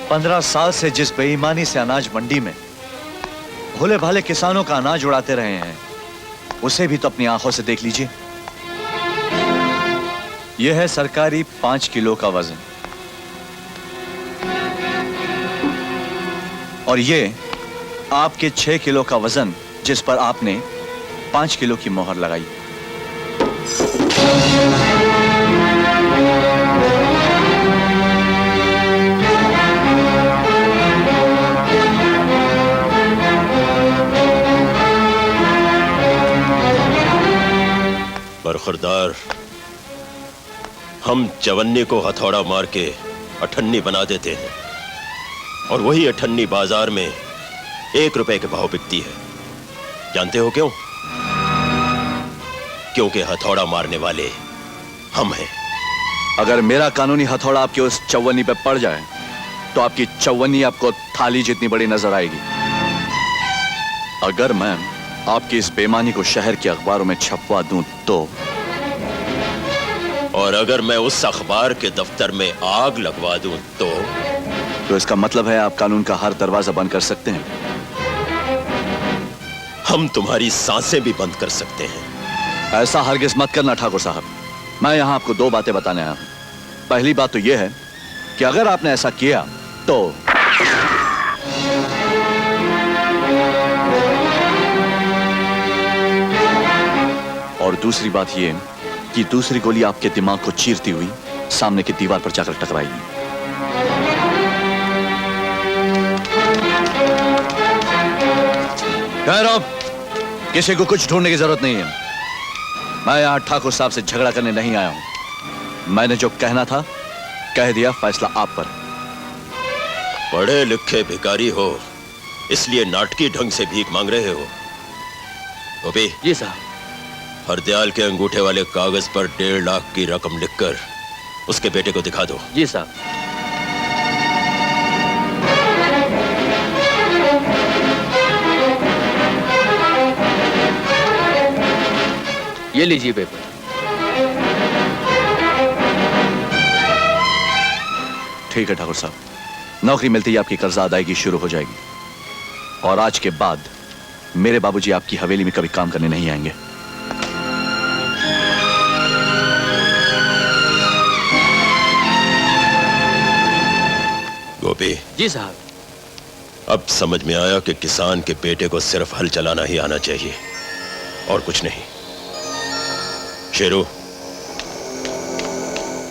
15 साल से जिस बेईमानी से अनाज मंडी में भोले भाले किसानों का अनाज उड़ाते रहे हैं, उसे भी तो अपनी आंखों से देख लीजिए। यह है सरकारी 5 किलो का वजन, और ये आपके 6 किलो का वजन जिस पर आपने 5 किलो की मोहर लगाई। बरखुरदार, हम चवन्नी को हथौड़ा मार के अठन्नी बना देते हैं, और वही अठन्नी बाजार में 1 रुपए के भाव बिकती है। जानते हो क्यों? क्योंकि हथौड़ा मारने वाले हम हैं। अगर मेरा कानूनी हथौड़ा आपके उस चौवन्नी पे पड़ जाए तो आपकी चौवन्नी आपको थाली जितनी बड़ी नजर आएगी। अगर मैं आपकी इस बेईमानी को शहर के अखबारों में छपवा दूं तो, और अगर मैं उस अखबार के दफ्तर में आग लगवा दूं तो इसका मतलब है आप कानून का हर दरवाजा बंद कर सकते हैं। हम तुम्हारी सांसें भी बंद कर सकते हैं। ऐसा हरगिज मत करना ठाकुर साहब। मैं यहां आपको 2 बातें बताने आया हूं। पहली बात तो यह है कि अगर आपने ऐसा किया तो और दूसरी बात यह कि दूसरी गोली आपके दिमाग को चीरती हुई सामने की दीवार पर जाकर टकराएगी। खैर, किसी को कुछ ढूंढने की जरूरत नहीं है। मैं यहां ठाकुर साहब से झगड़ा करने नहीं आया हूं। मैंने जो कहना था कह दिया, फैसला आप पर। पढ़े लिखे भिखारी हो इसलिए नाटकी ढंग से भीख मांग रहे हो। गोपी जी साहब। हरदयाल के अंगूठे वाले कागज पर 1.5 लाख की रकम लिखकर उसके बेटे को दिखा दो। जी साहब। ये लीजिए पेपर। ठीक है ठाकुर साहब, नौकरी मिलते ही आपकी कर्जा अदायगी शुरू हो जाएगी और आज के बाद मेरे बाबूजी आपकी हवेली में कभी काम करने नहीं आएंगे। गोपी जी साहब। अब समझ में आया कि किसान के बेटे को सिर्फ हल चलाना ही आना चाहिए और कुछ नहीं। शेरू।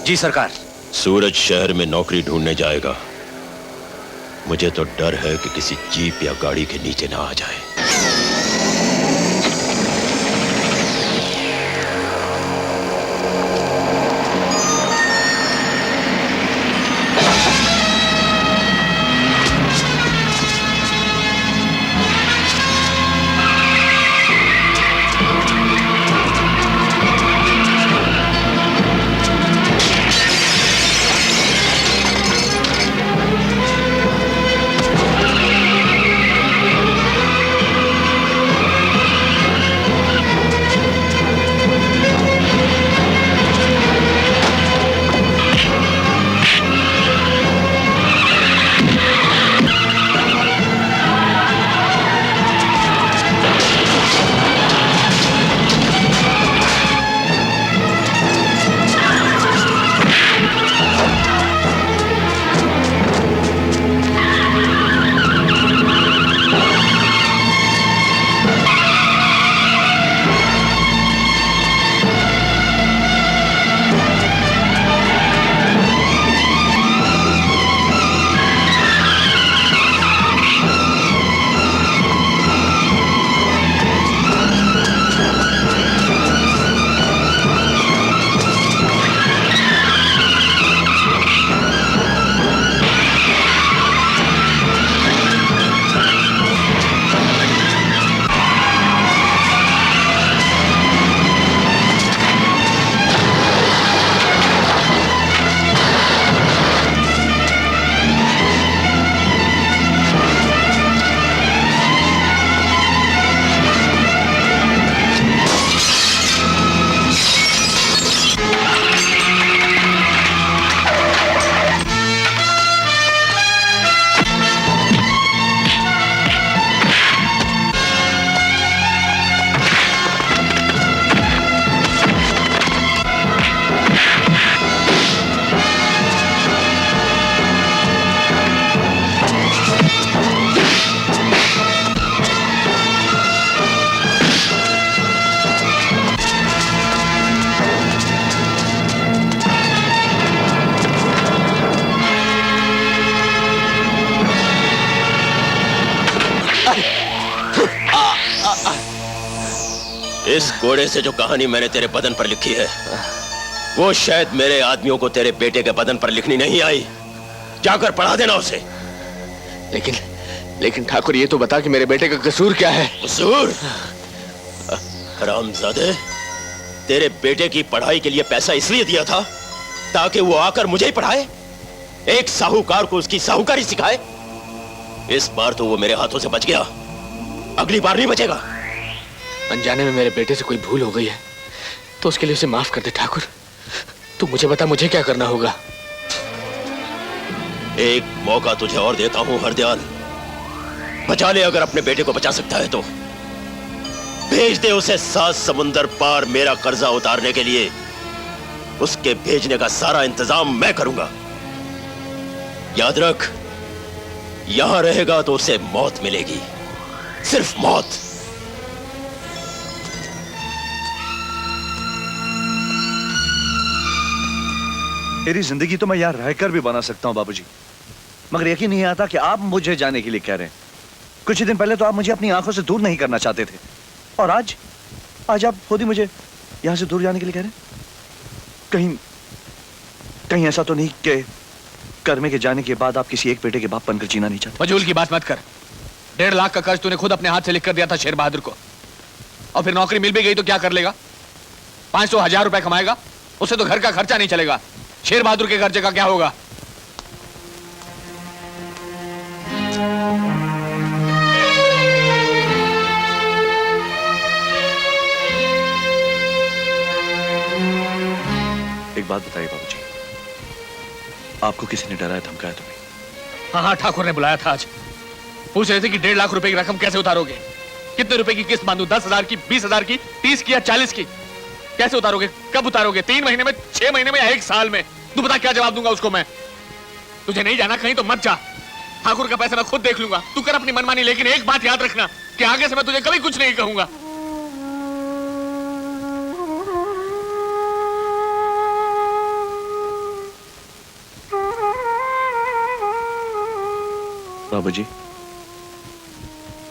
जी सरकार। सूरज शहर में नौकरी ढूंढने जाएगा। मुझे तो डर है कि किसी जीप या गाड़ी के नीचे ना आ जाए। इस घोड़े से जो कहानी मैंने तेरे बदन पर लिखी है वो शायद मेरे आदमियों को तेरे बेटे के बदन पर लिखनी नहीं आई। जाकर पढ़ा देना उसे। लेकिन ठाकुर ये तो बता कि मेरे बेटे का कसूर क्या है? कसूर? हरामजादे, तेरे बेटे की पढ़ाई के लिए पैसा इसलिए दिया था ताकि वो आकर मुझे ही पढ़ाए, एक साहूकार को उसकी साहूकारी सिखाए। इस बार तो वो मेरे हाथों से बच गया, अगली बार नहीं बचेगा। अनजाने में मेरे बेटे से कोई भूल हो गई है तो उसके लिए उसे माफ कर दे ठाकुर। तू मुझे बता मुझे क्या करना होगा? एक मौका तुझे और देता हूं हरदयाल, बचा ले अगर अपने बेटे को बचा सकता है तो। भेज दे उसे 7 समुंदर पार मेरा कर्जा उतारने के लिए। उसके भेजने का सारा इंतजाम मैं करूंगा। याद रख, यहां रहेगा तो उसे मौत मिलेगी, सिर्फ मौत। मेरी जिंदगी तो मैं यहाँ रहकर भी बना सकता हूँ बाबूजी, मगर यकीन नहीं आता कि आप मुझे जाने के लिए कह रहे हैं। कुछ ही दिन पहले तो आप मुझे अपनी आंखों से दूर नहीं करना चाहते थे, और आज आप खुद ही मुझे यहाँ से दूर जाने के लिए कह रहे हैं। कहीं ऐसा तो नहीं कि कर्मे के जाने के बाद आप किसी एक बेटे के बाप बनकर जीना नहीं चाहते? फजूल की बात मत कर। 1.5 लाख का कर्ज तूने खुद अपने हाथ से लिख कर दिया था शेर बहादुर को, और फिर नौकरी मिल भी गई तो क्या कर लेगा? 500,000 रुपए कमाएगा, उससे तो घर का खर्चा नहीं चलेगा। शेर बहादुर के खर्चे का क्या होगा? एक बात बताइए बाबूजी, आपको किसी ने डराया धमकाया तुम्हें? हाँ, ठाकुर ने बुलाया था आज। पूछ रहे थे कि 1.5 लाख रुपए की रकम कैसे उतारोगे, कितने रुपए की किस्त बांधू, 10,000 की, 20,000 की, 30 की या 40 की? कैसे उतारोगे, कब उतारोगे? 3 महीने में, 6 महीने में या 1 साल में? तू बता, क्या जवाब दूंगा उसको मैं? तुझे नहीं जाना कहीं तो मत जा। ठाकुर का पैसा मैं खुद देख लूंगा, तू कर अपनी मनमानी, लेकिन एक बात याद रखना कि आगे से मैं तुझे कभी कुछ नहीं कहूंगा। बाबूजी,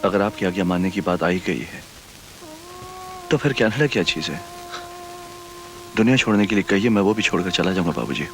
अगर आपकी आज्ञा मानने की बात आई गई है तो फिर कनाडा क्या चीज है? दुनिया छोड़ने के लिए कहिए, मैं वो भी छोड़कर चला जाऊंगा बाबूजी।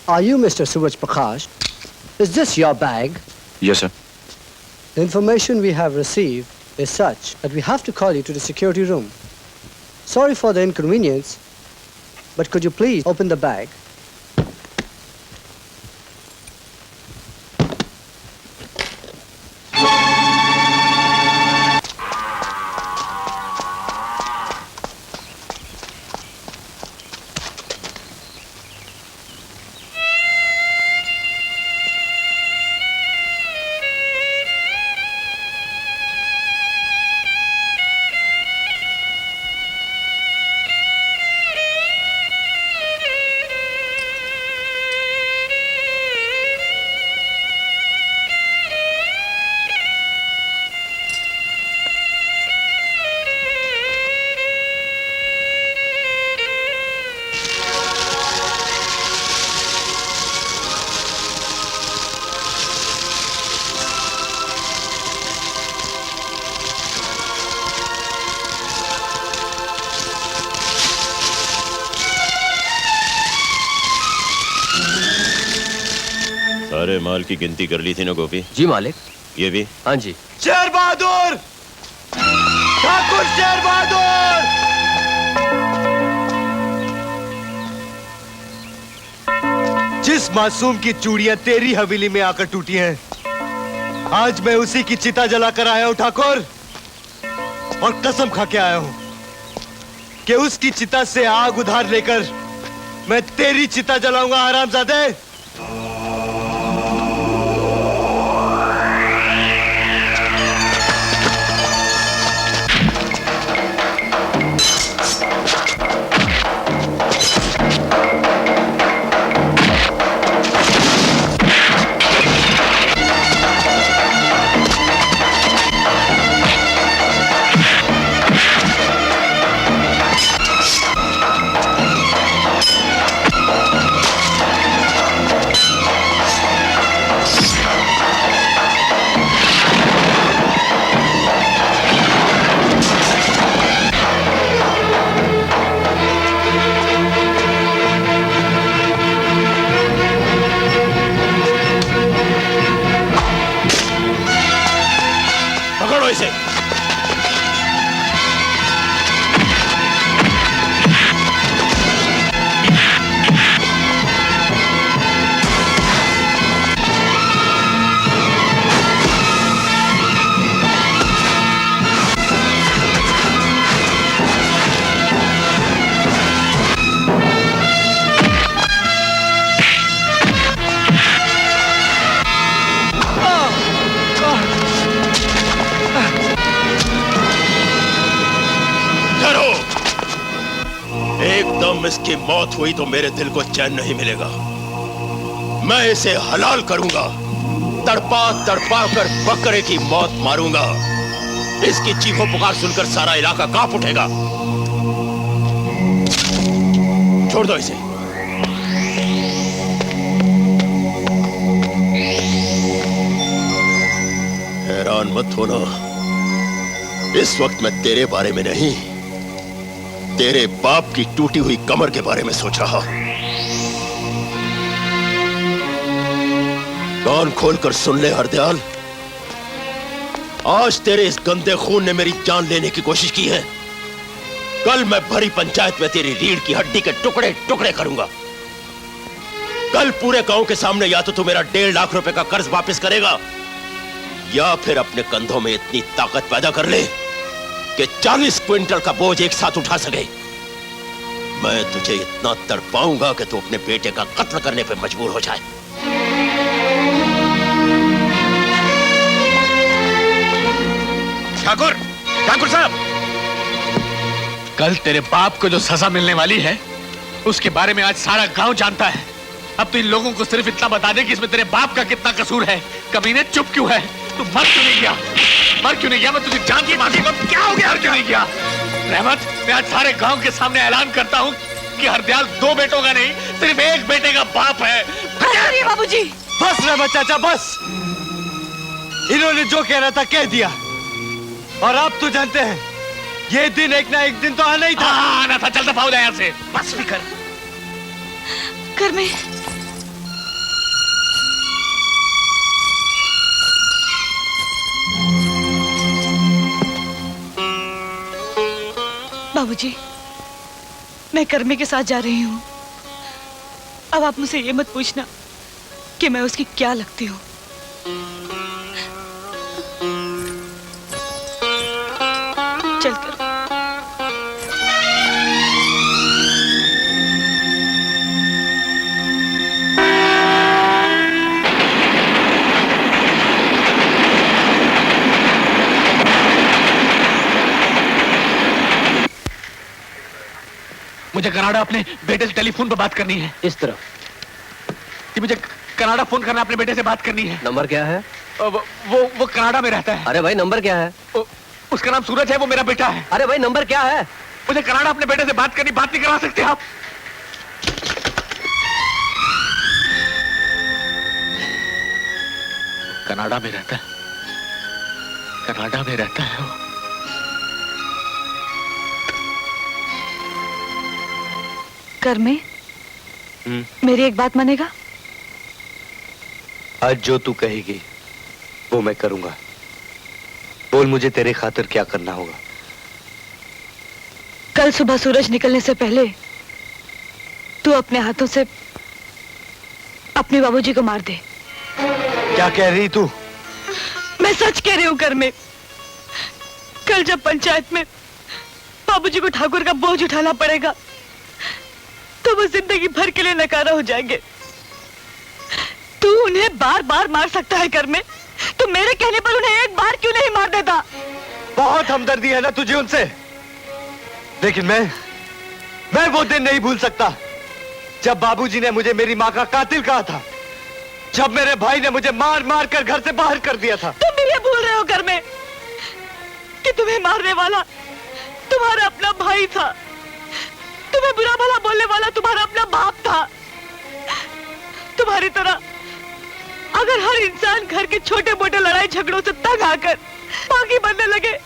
Are you Mr. Suraj Prakash? Is this your bag? Yes, sir. The information we have received is such that we have to call you to the security room. Sorry for the inconvenience, but could you please open the bag? सारे माल की गिनती कर ली थी ना गोपी? जी मालिक। ये भी? हाँ जी। शेर बहादुर, ठाकुर शेर बहादुर। जिस मासूम की चूड़ियां तेरी हवेली में आकर टूटी हैं, आज मैं उसी की चिता जलाकर आया हूं ठाकुर, और कसम खा के आया हूं कि उसकी चिता से आग उधार लेकर मैं तेरी चिता जलाऊंगा हरामजादे। इसकी मौत हुई तो मेरे दिल को चैन नहीं मिलेगा। मैं इसे हलाल करूंगा, तड़पा तड़पा कर बकरे की मौत मारूंगा। इसकी चीखों पुकार सुनकर सारा इलाका कांप उठेगा। छोड़ दो इसे। हैरान मत होना, इस वक्त मैं तेरे बारे में नहीं, तेरे बाप की टूटी हुई कमर के बारे में सोच रहा हूं। कान खोलकर सुन ले हरदयाल, आज तेरे इस गंदे खून ने मेरी जान लेने की कोशिश की है। कल मैं भरी पंचायत में तेरी रीढ़ की हड्डी के टुकड़े टुकड़े करूंगा। कल पूरे गांव के सामने या तो तू मेरा 1.5 लाख रुपए का कर्ज वापस करेगा, या फिर अपने कंधों में इतनी ताकत पैदा कर ले कि 40 क्विंटल का बोझ एक साथ उठा सके। मैं तुझे इतना तड़पाऊंगा कि तू अपने बेटे का कत्ल करने पर मजबूर हो जाए। ठाकुर, ठाकुर साहब, कल तेरे बाप को जो सजा मिलने वाली है उसके बारे में आज सारा गांव जानता है। अब तो इन लोगों को सिर्फ इतना बता दे कि इसमें तेरे बाप का कितना कसूर है। कमीने चुप क्यों है? तू मर क्यों नहीं गया? मर क्यों नहीं गया? मैं तुझे जान की मांगी, क्या हो गया? क्यों नहीं गया? रहमत, मैं आज सारे गांव के सामने ऐलान करता हूं कि हरदयाल 2 बेटों का नहीं, सिर्फ एक बेटे का बाप है। बाबूजी, बस रहमत चाचा, बस। इन्होंने जो कहना था कह दिया, और अब तो जानते हैं ये दिन एक ना एक दिन तो आना ही था। आना था। चल दफा हो जाए यहाँ से, बस भी कर। घर में बाबूजी, मैं कर्मे के साथ जा रही हूँ। अब आप मुझसे ये मत पूछना कि मैं उसकी क्या लगती हूँ। चलकर मुझे कनाडा अपने बेटे से टेलीफोन पर बात करनी है। इस तरफ कि मुझे कनाडा फोन करना, अपने बेटे से बात करनी है। नंबर क्या है? वो कनाडा में रहता है। अरे भाई नंबर क्या है? उसका नाम सूरज है, वो मेरा बेटा है। अरे भाई नंबर क्या है? मुझे कनाडा अपने बेटे से बात करनी, बात नहीं करा सकते आप? कनाडा में रहता है, कनाडा में रहता है वो। कर में मेरी एक बात मानेगा? आज जो तू कहेगी वो मैं करूंगा। बोल मुझे तेरे खातिर क्या करना होगा। कल सुबह सूरज निकलने से पहले तू अपने हाथों से अपने बाबूजी को मार दे। क्या कह रही तू? मैं सच कह रही हूँ कर में। कल जब पंचायत में बाबूजी को ठाकुर का बोझ उठाना पड़ेगा तो वो जिंदगी भर के लिए नकारा हो जाएंगे। तू उन्हें बार बार मार सकता है कर में, तो मेरे कहने पर उन्हें एक बार क्यों नहीं मार देता? बहुत हमदर्दी है ना तुझे उनसे, लेकिन मैं वो दिन नहीं भूल सकता जब बाबूजी ने मुझे मेरी माँ का कातिल कहा था, जब मेरे भाई ने मुझे मार मार कर घर से बाहर कर दिया था। तुम भी ये भूल रहे हो कर में कि तुम्हें मारने वाला तुम्हारा अपना भाई था, तुम्हें बुरा भला बोलने वाला तुम्हारा अपना बाप था। तुम्हारी तरह अगर हर इंसान घर के छोटे मोटे लड़ाई झगड़ों से तंग आकर बाकी बनने लगे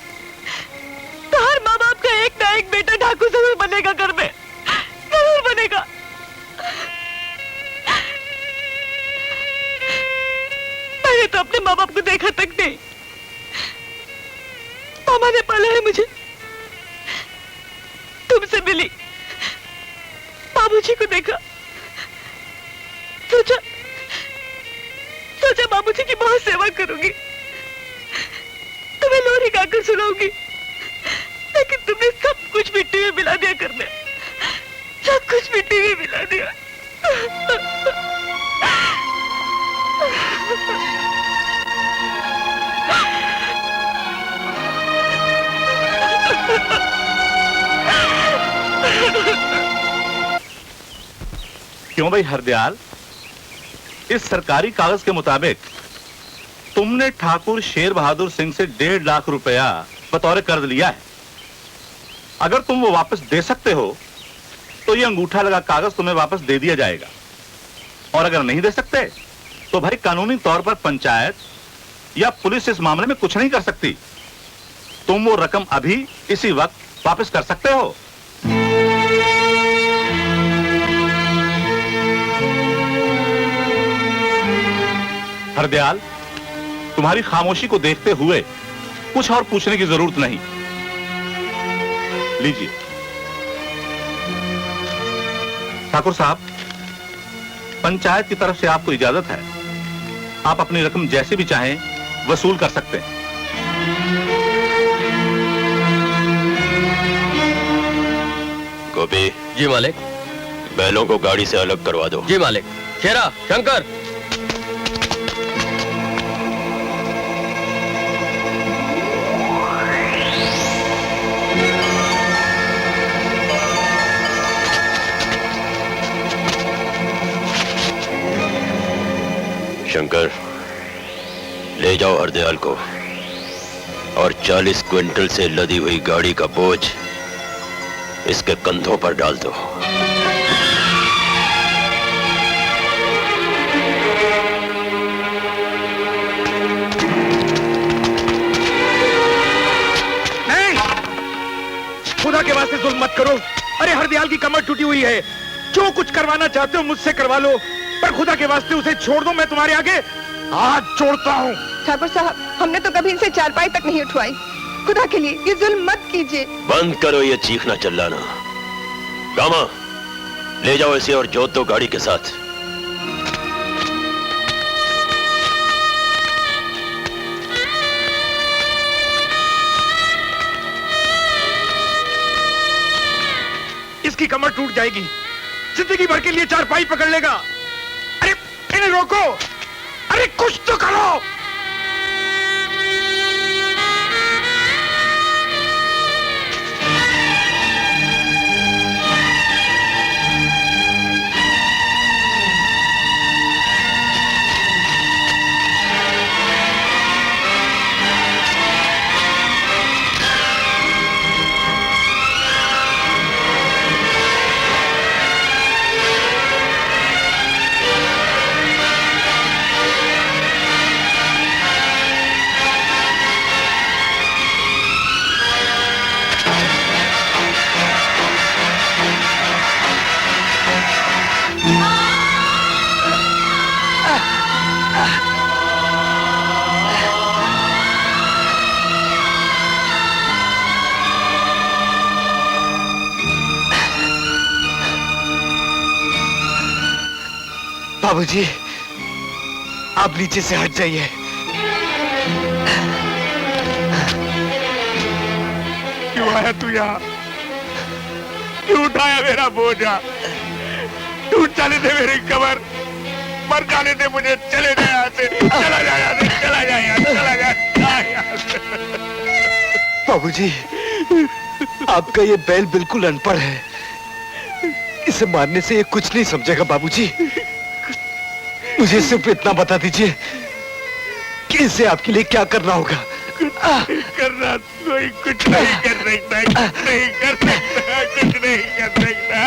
तो हर माँ बाप का एक ना एक बेटा डाकू जरूर बनेगा, घर में जरूर बनेगा। मैंने तो अपने माँ बाप को देखा तक नहीं। मामा ने पाला है मुझे, तुमसे मिली, बाबूजी को देखा, सोचा बाबूजी की बहुत सेवा करूंगी, तुम्हें लोरी गाकर सुनाऊंगी, लेकिन तुमने सब कुछ मिट्टी में मिला दिया कर में, सब कुछ मिट्टी में मिला दिया। क्यों भाई हरदयाल, इस सरकारी कागज के मुताबिक तुमने ठाकुर शेर बहादुर सिंह से 1.5 लाख रुपया बतौर कर्ज लिया है। अगर तुम वो वापस दे सकते हो तो ये अंगूठा लगा कागज तुम्हें वापस दे दिया जाएगा, और अगर नहीं दे सकते तो भाई कानूनी तौर पर पंचायत या पुलिस इस मामले में कुछ नहीं कर सकती। तुम वो रकम अभी इसी वक्त वापस कर सकते हो। हरदयाल, तुम्हारी खामोशी को देखते हुए कुछ और पूछने की जरूरत नहीं। लीजिए। ठाकुर साहब, पंचायत की तरफ से आपको इजाजत है, आप अपनी रकम जैसे भी चाहें वसूल कर सकते हैं। गोपी। जी मालिक। बैलों को गाड़ी से अलग करवा दो। जी मालिक। शेरा, शंकर। शंकर, ले जाओ हरदयाल को और 40 क्विंटल से लदी हुई गाड़ी का बोझ इसके कंधों पर डाल दो। नहीं, खुदा के वास्ते जुल्म मत करो। अरे हरदयाल की कमर टूटी हुई है, जो कुछ करवाना चाहते हो मुझसे करवा लो, पर खुदा के वास्ते उसे छोड़ दो। मैं तुम्हारे आगे हाथ जोड़ता हूँ। ठाकुर साहब, हमने तो कभी इनसे चारपाई तक नहीं उठवाई। खुदा के लिए ये जुल्म मत कीजिए। बंद करो ये चीखना चिल्लाना। गामा, ले जाओ इसे और जोत दो गाड़ी के साथ। इसकी कमर टूट जाएगी, जिंदगी भर के लिए चारपाई पकड़ लेगा। अरे इन्हें रोको, अरे कुछ तो करो। बाबूजी, आप नीचे से हट जाइए। क्यों आया तू यहाँ? क्यों उठाया मेरा बोझा? टूट जाने दे मेरी कमर, मर जाने दे मुझे। चले जा यहाँ से, चला जा यहाँ से, चला जा यहाँ, चला जा यहाँ से। बाबूजी, आपका ये बैल बिल्कुल अनपढ़ है, इसे मारने से ये कुछ नहीं समझेगा। बाबूजी, मुझे सिर्फ इतना बता दीजिए कि इसे आपके लिए क्या करना होगा। करना कोई कुछ नहीं कर सकता, कुछ नहीं कर सकता, कुछ नहीं कर सकता।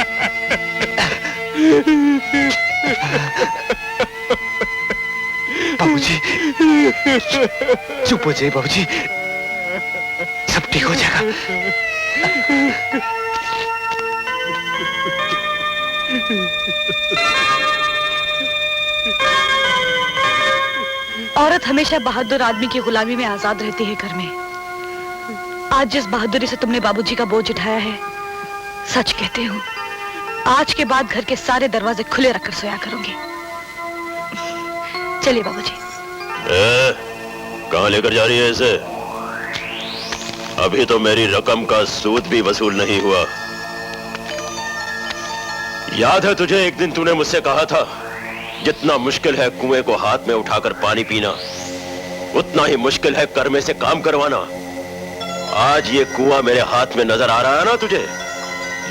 बाबूजी, चुप हो जाइए बाबूजी, सब ठीक हो जाएगा। औरत हमेशा बहादुर आदमी की गुलामी में आजाद रहती है। घर में आज जिस बहादुरी से तुमने बाबूजी का बोझ उठाया है, सच कहती हूँ, आज के बाद घर के सारे दरवाजे खुले रखकर सोया करूंगी। चलिए बाबूजी। कहाँ लेकर जा रही है इसे? अभी तो मेरी रकम का सूद भी वसूल नहीं हुआ। याद है तुझे, एक दिन तूने मुझसे कहा था, जितना मुश्किल है कुएं को हाथ में उठाकर पानी पीना, उतना ही मुश्किल है कर्मे से काम करवाना। आज ये कुआं मेरे हाथ में नजर आ रहा है ना तुझे?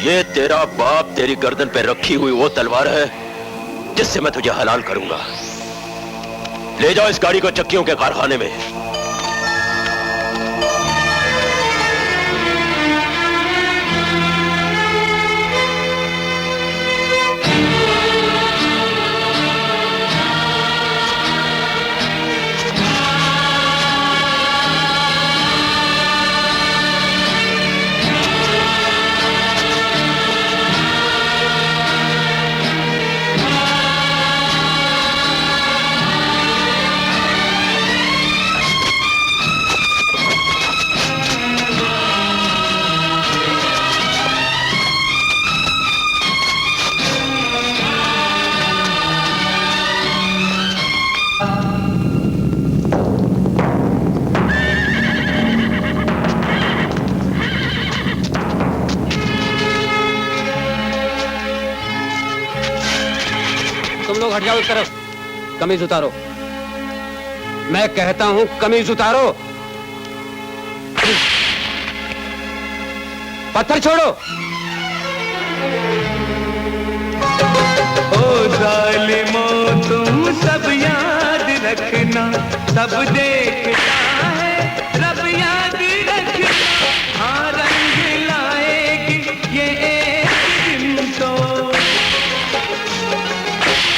ये तेरा बाप तेरी गर्दन पे रखी हुई वो तलवार है जिससे मैं तुझे हलाल करूंगा। ले जाओ इस गाड़ी को चक्कियों के कारखाने में। हट जाओ इस तरफ। कमीज उतारो। मैं कहता हूं कमीज उतारो। पत्थर छोड़ो। ओ जालिमो तुम सब याद रखना, सब देखता है रब याद रखना। हाँ रंग लाएगी ये एक दिन तो,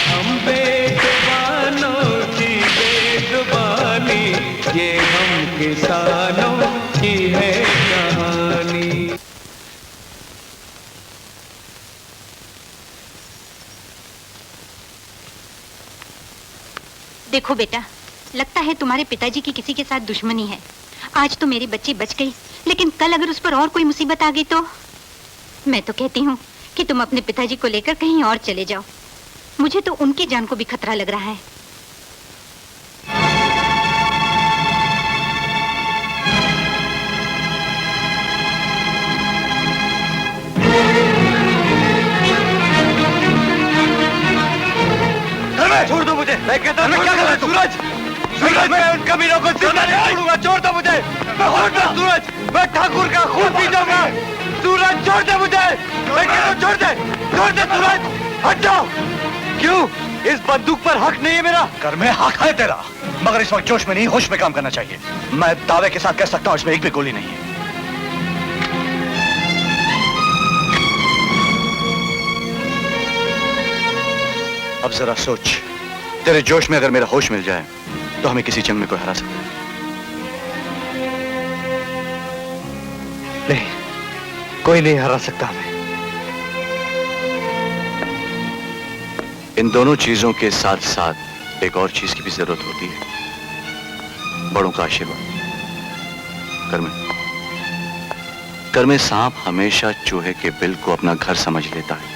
हम बेजुबानों की बेजुबानी, ये हम किसानों की है कहानी। देखो बेटा, लगता है तुम्हारे पिताजी की किसी के साथ दुश्मनी है। आज तो मेरी बच्ची बच गई, लेकिन कल अगर उस पर और कोई मुसीबत आ गई तो? मैं तो कहती हूँ कि तुम अपने पिताजी को लेकर कहीं और चले जाओ। मुझे तो उनकी जान को भी खतरा लग रहा है। छोड़ दो मुझे। मैं कहता हूँ क्या कर रहा है सूरज? सूरज, मैं उन कमीनों को जिंदा नहीं छोड़ूंगा। छोड़ दो मुझे। मैं सूरज, मैं ठाकुर का खून पी जाऊंगा। सूरज छोड़ दे मुझे। मैं कहता हूँ छोड़ दे, छोड़ दे सूरज, हट जाओ। क्यों? इस बंदूक पर हक नहीं है मेरा? कर में हक है तेरा, मगर इस वक्त जोश में नहीं होश में काम करना चाहिए। मैं दावे के साथ कह सकता हूँ इसमें एक भी गोली नहीं है। अब जरा सोच, तेरे जोश में अगर मेरा होश मिल जाए तो हमें किसी जंग में कोई हरा सकता है? नहीं, कोई नहीं हरा सकता हमें। इन दोनों चीजों के साथ साथ एक और चीज की भी जरूरत होती है, बड़ों का आशीर्वाद। कर में सांप हमेशा चूहे के बिल को अपना घर समझ लेता है।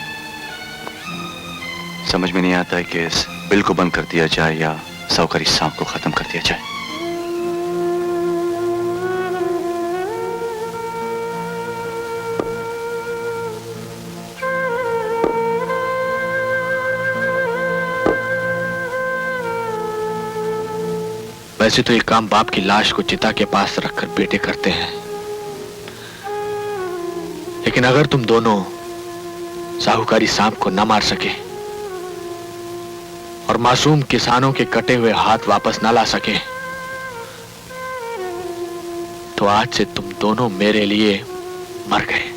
समझ में नहीं आता है कि इस बिल को बंद कर दिया जाए या साहूकारी सांप को खत्म कर दिया जाए। वैसे तो ये काम बाप की लाश को चिता के पास रखकर बेटे करते हैं, लेकिन अगर तुम दोनों साहूकारी सांप को न मार सके और मासूम किसानों के कटे हुए हाथ वापस न ला सके, तो आज से तुम दोनों मेरे लिए मर गए।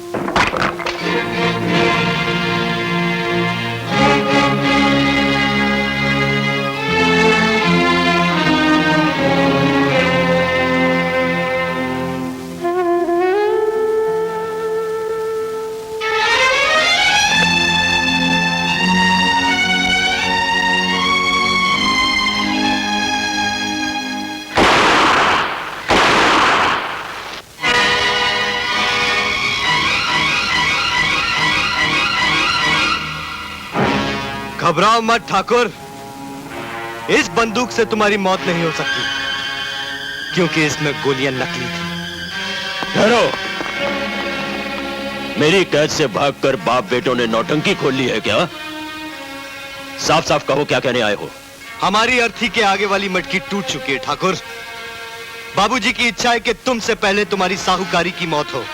घबराओ मत ठाकुर, इस बंदूक से तुम्हारी मौत नहीं हो सकती, क्योंकि इसमें गोलियां नकली थी। ठहरो, मेरी कैद से भागकर बाप बेटों ने नौटंकी खोल ली है क्या? साफ साफ कहो, क्या कहने आए हो? हमारी अर्थी के आगे वाली मटकी टूट चुकी है ठाकुर। बाबूजी की इच्छा है कि तुमसे पहले तुम्हारी साहूकारी की मौत हो।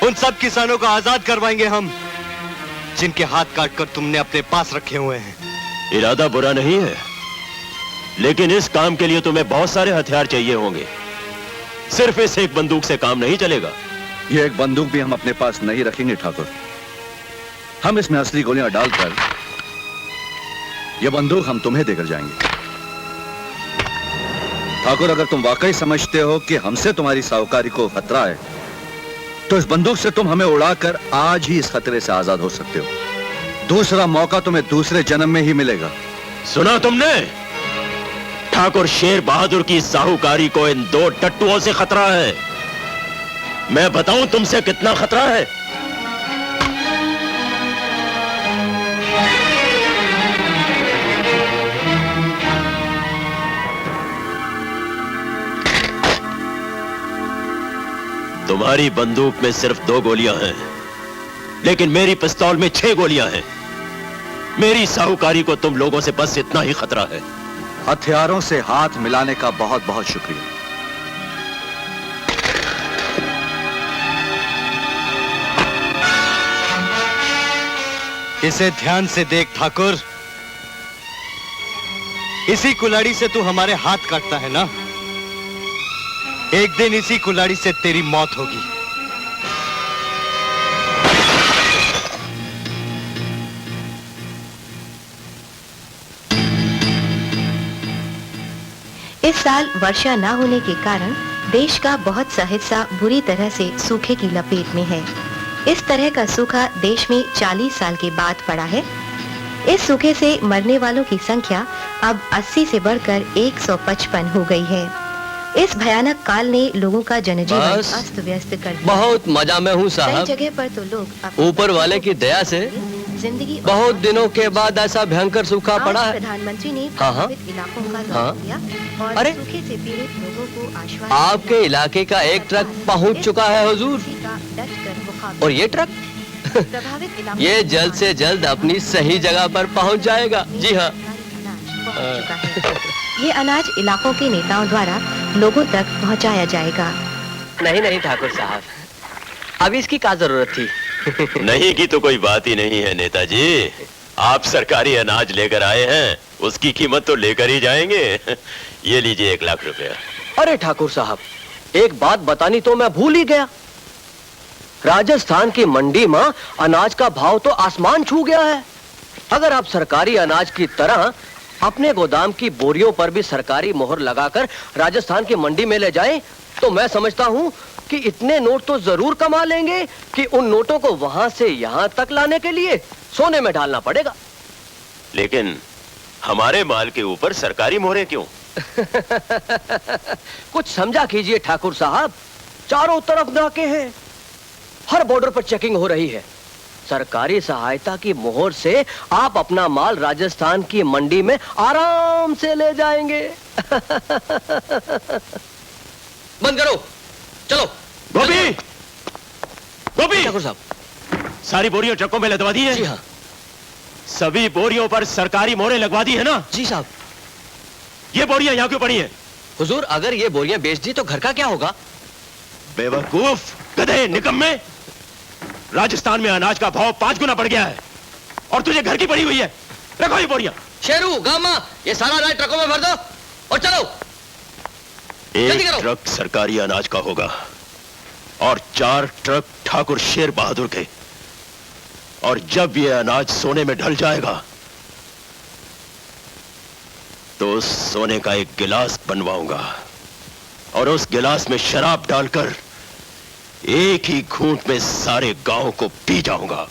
उन सब किसानों को आजाद करवाएंगे हम, जिनके हाथ काटकर तुमने अपने पास रखे हुए हैं। इरादा बुरा नहीं है, लेकिन इस काम के लिए तुम्हें बहुत सारे हथियार चाहिए होंगे। सिर्फ इस एक बंदूक से काम नहीं चलेगा। ये एक बंदूक भी हम अपने पास नहीं रखेंगे ठाकुर। हम इसमें असली गोलियां डालकर ये बंदूक हम तुम्हें देकर जाएंगे। ठाकुर, अगर तुम वाकई समझते हो कि हमसे तुम्हारी साहूकारी को खतरा है, तो इस बंदूक से तुम हमें उड़ाकर आज ही इस खतरे से आजाद हो सकते हो। दूसरा मौका तुम्हें दूसरे जन्म में ही मिलेगा। सुना तुमने? ठाकुर शेर बहादुर की साहूकारी को इन दो टट्टुओं से खतरा है। मैं बताऊं तुमसे कितना खतरा है? तुम्हारी बंदूक में सिर्फ 2 गोलियां हैं, लेकिन मेरी पिस्तौल में 6 गोलियां हैं। मेरी साहूकारी को तुम लोगों से बस इतना ही खतरा है। हथियारों से हाथ मिलाने का बहुत बहुत शुक्रिया। इसे ध्यान से देख ठाकुर, इसी कुल्हाड़ी से तू हमारे हाथ काटता है ना? एक दिन इसी कुल्हाड़ी से तेरी मौत होगी। इस साल वर्षा न होने के कारण देश का बहुत सा हिस्सा बुरी तरह से सूखे की लपेट में है। इस तरह का सूखा देश में 40 साल के बाद पड़ा है। इस सूखे से मरने वालों की संख्या अब 80 से बढ़कर 155 हो गई है। इस भयानक काल ने लोगों का जनजीवन अस्त व्यस्त कर दिया। बहुत मजा में हूँ साहब। कई जगह पर तो लोग ऊपर वाले की दया से जिंदगी बहुत दिनों के बाद ऐसा भयंकर सूखा पड़ा है। प्रधानमंत्री ने हाँ। प्रभावित इलाकों का दौरा किया और अरे सूखे से पीड़ित लोगों को आश्वासन आपके इलाके का एक ट्रक पहुंच चुका है हुजूर। और ये ट्रक प्रभावित इलाकों ये जल्द से जल्द अपनी सही जगह पर पहुंच जाएगा। जी हाँ। ये अनाज इलाकों के नेताओं द्वारा लोगों तक पहुंचाया जाएगा। नहीं नहीं ठाकुर साहब, अभी इसकी क्या जरूरत थी? नहीं की तो कोई बात ही नहीं है नेताजी। आप सरकारी अनाज लेकर आए हैं, उसकी कीमत तो लेकर ही जाएंगे। ये लीजिए 1 लाख रुपया। अरे ठाकुर साहब, एक बात बतानी तो मैं भूल ही गया। राजस्थान की मंडी में अनाज का भाव तो आसमान छू गया है। अगर आप सरकारी अनाज की तरह अपने गोदाम की बोरियों पर भी सरकारी मोहर लगाकर राजस्थान की मंडी में ले जाएं, तो मैं समझता हूं कि इतने नोट तो जरूर कमा लेंगे कि उन नोटों को वहां से यहां तक लाने के लिए सोने में डालना पड़ेगा। लेकिन हमारे माल के ऊपर सरकारी मोहरें क्यों? कुछ समझा कीजिए ठाकुर साहब, चारों तरफ नाके हैं, हर बॉर्डर पर चेकिंग हो रही है। सरकारी सहायता की मोहर से आप अपना माल राजस्थान की मंडी में आराम से ले जाएंगे। बंद करो, चलो। गोपी, गोपी, ठाकुर साहब, सारी बोरियां ट्रकों में लदवा दी है? जी हाँ। सभी बोरियों पर सरकारी मोहरें लगवा दी है ना? जी साहब। ये बोरियां यहाँ क्यों पड़ी हैं? हुजूर, अगर ये बोरियां बेच दी तो घर का क्या होगा? बेवकूफ, गधे, निकम्मे। राजस्थान में अनाज का भाव 5 गुना बढ़ गया है और तुझे घर की पड़ी हुई है। रखो ये बोरियां। शेरू, गामा, ये सारा अनाज ट्रकों में भर दो और चलो। एक ट्रक सरकारी अनाज का होगा और 4 ट्रक ठाकुर शेर बहादुर के। और जब ये अनाज सोने में ढल जाएगा तो उस सोने का एक गिलास बनवाऊंगा और उस गिलास में शराब डालकर एक ही घूंट में सारे गांव को पी जाऊंगा।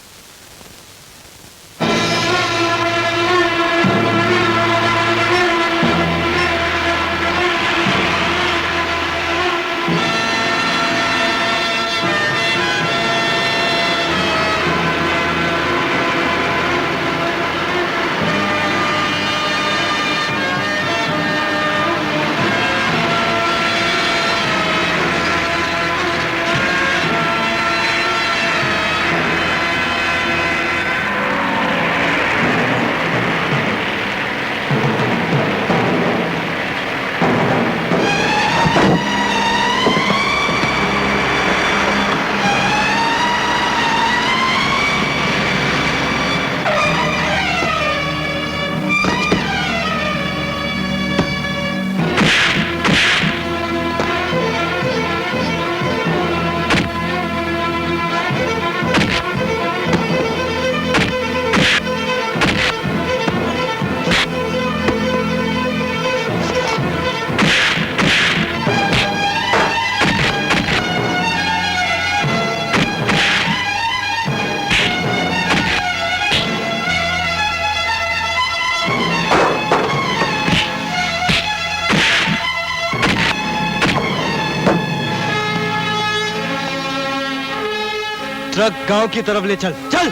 ट्रक गांव की तरफ ले चल। चल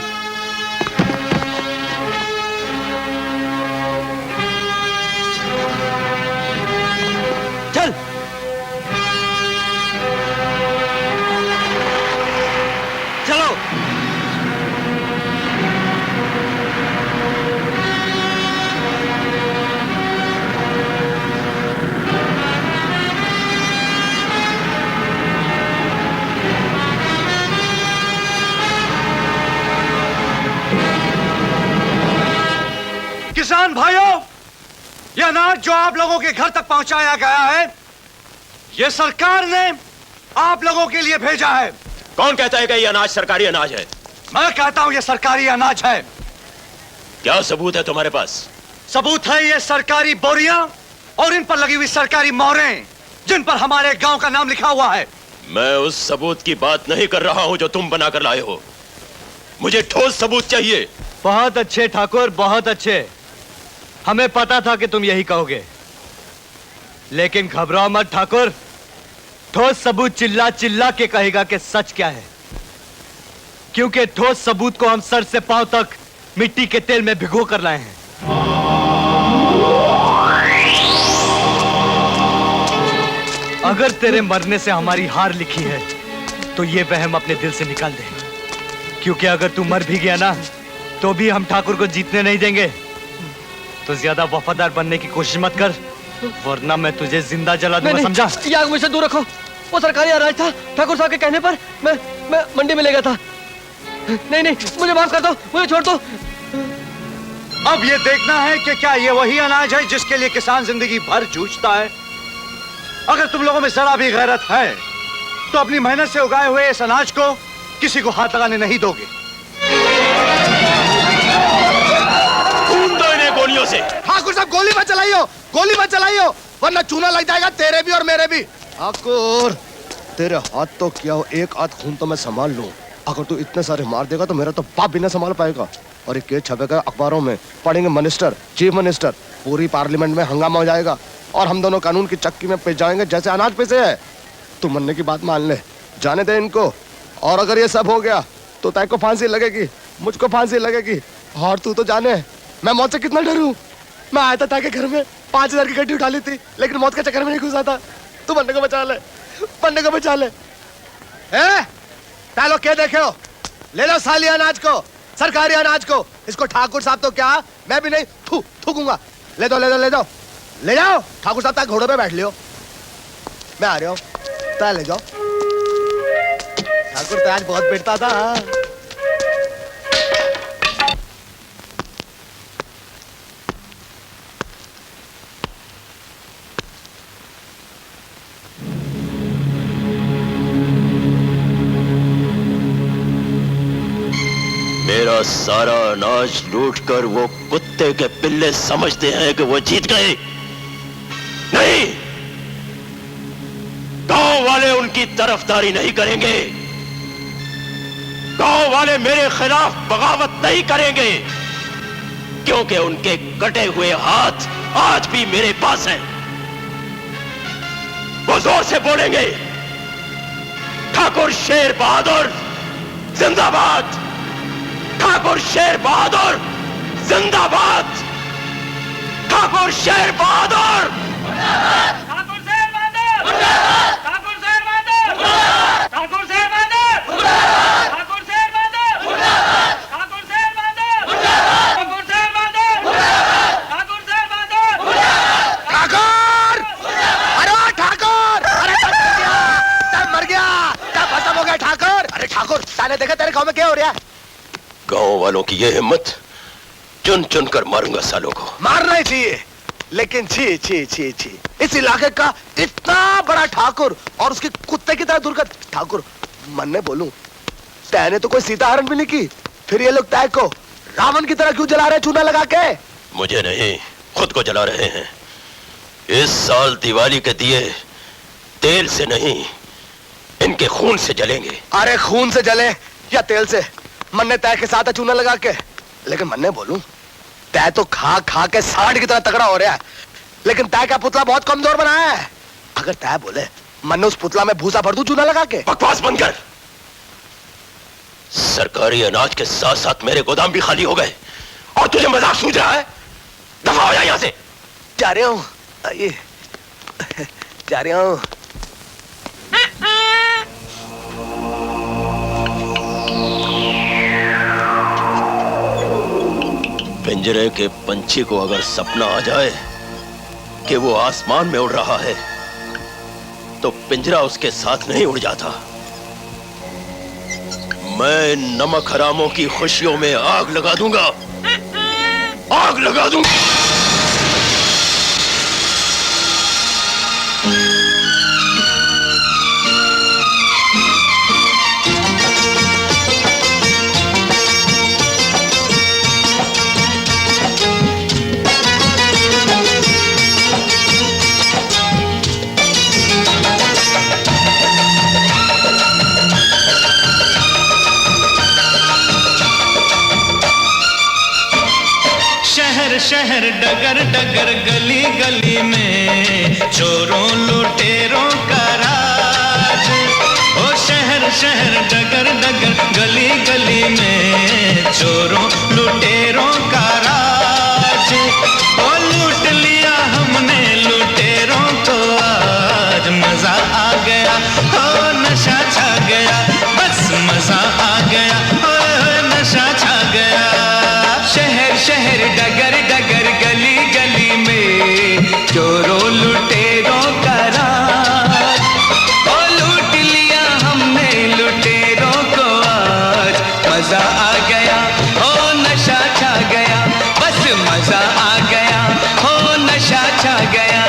चल। चलो। किसान भाइयों, यह अनाज जो आप लोगों के घर तक पहुंचाया गया है, यह सरकार ने आप लोगों के लिए भेजा है। कौन कहता है कि यह अनाज सरकारी अनाज है? मैं कहता हूं यह सरकारी अनाज है। क्या सबूत है तुम्हारे पास? सबूत है ये सरकारी बोरियां और इन पर लगी हुई सरकारी मोहरें, जिन पर हमारे गांव का नाम लिखा हुआ है। मैं उस सबूत की बात नहीं कर रहा हूं जो तुम बनाकर लाए हो। मुझे ठोस सबूत चाहिए। बहुत अच्छे ठाकुर, बहुत अच्छे। हमें पता था कि तुम यही कहोगे, लेकिन घबराओ मत ठाकुर। ठोस सबूत चिल्ला चिल्ला के कहेगा कि सच क्या है, क्योंकि ठोस सबूत को हम सर से पांव तक मिट्टी के तेल में भिगो कर लाए हैं। अगर तेरे मरने से हमारी हार लिखी है तो ये वहम अपने दिल से निकाल दे, क्योंकि अगर तू मर भी गया ना तो भी हम ठाकुर को जीतने नहीं देंगे। तो ज्यादा वफादार बनने की कोशिश मत कर, वरना मैं तुझे जिंदा जला दूंगा, समझा? ये आग मुझसे दूर रखो। वो सरकारी अनाज था, ठाकुर साहब के कहने पर मैं मंडी में ले गया था। नहीं नहीं, मुझे माफ कर दो, मुझे छोड़ दो। अब ये देखना है कि क्या ये वही अनाज है जिसके लिए किसान जिंदगी भर जूझता है। अगर तुम लोगों में जरा भी गैरत है तो अपनी मेहनत से उगाए हुए इस अनाज को किसी को हाथ लगाने नहीं दोगे। गोलियों से। ठाकुर साहब गोली मत चलाइयो, गोली मत चलाइयो, वरना चूना लग जाएगा तेरे भी और मेरे भी। ठाकुर, तेरे हाथ तो क्या हो, एक हाथ खून तो मैं संभाल लूं। अगर तू इतने सारे मार देगा तो मेरा तो बाप भी ना संभाल पाएगा। और एक केस छपेगा अखबारों में, पढ़ेंगे मिनिस्टर, चीफ मिनिस्टर, पूरी पार्लियामेंट में हंगामा हो जाएगा और हम दोनों कानून की चक्की में पिस जाएंगे जैसे अनाज पिसे है। तू मरने की बात मान ले, जाने दे इनको। और अगर ये सब हो गया तो तय को फांसी लगेगी, मुझको फांसी लगेगी। और तू तो जाने मैं मौत से कितना डरूं। मैं आया था ताकि घर में 5000 की गड्डी उठा ली थी, लेकिन मौत के चक्कर में नहीं घुसा था। तू बनने को बचा ले, बनने को बचा ले। तालो क्या देखे हो, ले लो साली अनाज को, सरकारी अनाज को। इसको ठाकुर साहब तो क्या, मैं भी नहीं थूकूंगा। ले दो ले दो ले दो, ले जाओ। ठाकुर साहब तक घोड़े पे बैठ लियो, मैं आ रहा हूँ। तय ले जाओ। ठाकुर तो आज बहुत पिटता था। मेरा सारा अनाज लूटकर वो कुत्ते के पिल्ले समझते हैं कि वो जीत गए। नहीं, गांव वाले उनकी तरफदारी नहीं करेंगे। गांव वाले मेरे खिलाफ बगावत नहीं करेंगे, क्योंकि उनके कटे हुए हाथ आज भी मेरे पास हैं। वो जोर से बोलेंगे, ठाकुर शेर बहादुर जिंदाबाद, ठाकुर शेर बहादुर जिंदाबाद, ठाकुर शेर बहादुर, ठाकुर शेर बहादुर, ठाकुर शेर बहादुर, ठाकुर शेर बहादुर, ठाकुर शेर बहादुर, ठाकुर शेर बहादुर, ठाकुर शेर बहादुर, ठाकुर शेर बहादुर, ठाकुर, अरे ठाकुर, अरे मर गया, तब खत्म हो गया ठाकुर। अरे ठाकुर, ताने देखा तेरे गांव में क्या हो रहा है? गांव वालों की ये हिम्मत, चुन चुन कर मारूंगा सालों को। मारना ही चाहिए, लेकिन छी छी छी छी, इस इलाके का इतना बड़ा ठाकुर और उसके कुत्ते की तरह दुर्गत ठाकुर। मन ने बोलूं, तैने तो कोई सीता हरण भी नहीं की, फिर ये लोग तय को रावण की तरह क्यों जला रहे चूना लगा के? मुझे नहीं, खुद को जला रहे हैं। इस साल दिवाली के दिए तेल से नहीं, इनके खून से जलेंगे। अरे खून से जले या तेल से, मन ने तय के साथ चूना लगा के। लेकिन मन ने बोलूं, तय तो खा खा के सांड की तरह तगड़ा हो रहा है, लेकिन तय का पुतला बहुत कमजोर बनाया है। अगर तय बोले, मन ने उस पुतला में भूसा भर दूं चूना लगा के। बकवास बंद कर। सरकारी अनाज के साथ साथ मेरे गोदाम भी खाली हो गए और तुझे मजाक सूझ रहा है? दफा हो जा यहां से। जा रहा हूं, आइए जा रहा हूं। पिंजरे के पंछी को अगर सपना आ जाए कि वो आसमान में उड़ रहा है तो पिंजरा उसके साथ नहीं उड़ जाता। मैं नमक हरामों की खुशियों में आग लगा दूंगा, आग लगा दूंगा। शहर डगर डगर गली गली में चोरों लुटेरों का राज। ओ शहर शहर डगर डगर गली गली में चोरों लुटेरों का राज। ओ लूट लिया हमने लुटेरों को आज, मजा आ गया, ओ नशा छा गया, बस मजा आ गया, ओ नशा छा गया। शहर शहर डगर डगर गली गली में चोरों लुटेरों का राज। ओ लूट लिया हमने लुटेरों को आज, मजा आ गया, ओ नशा छा गया, बस मजा आ गया, ओ नशा छा गया।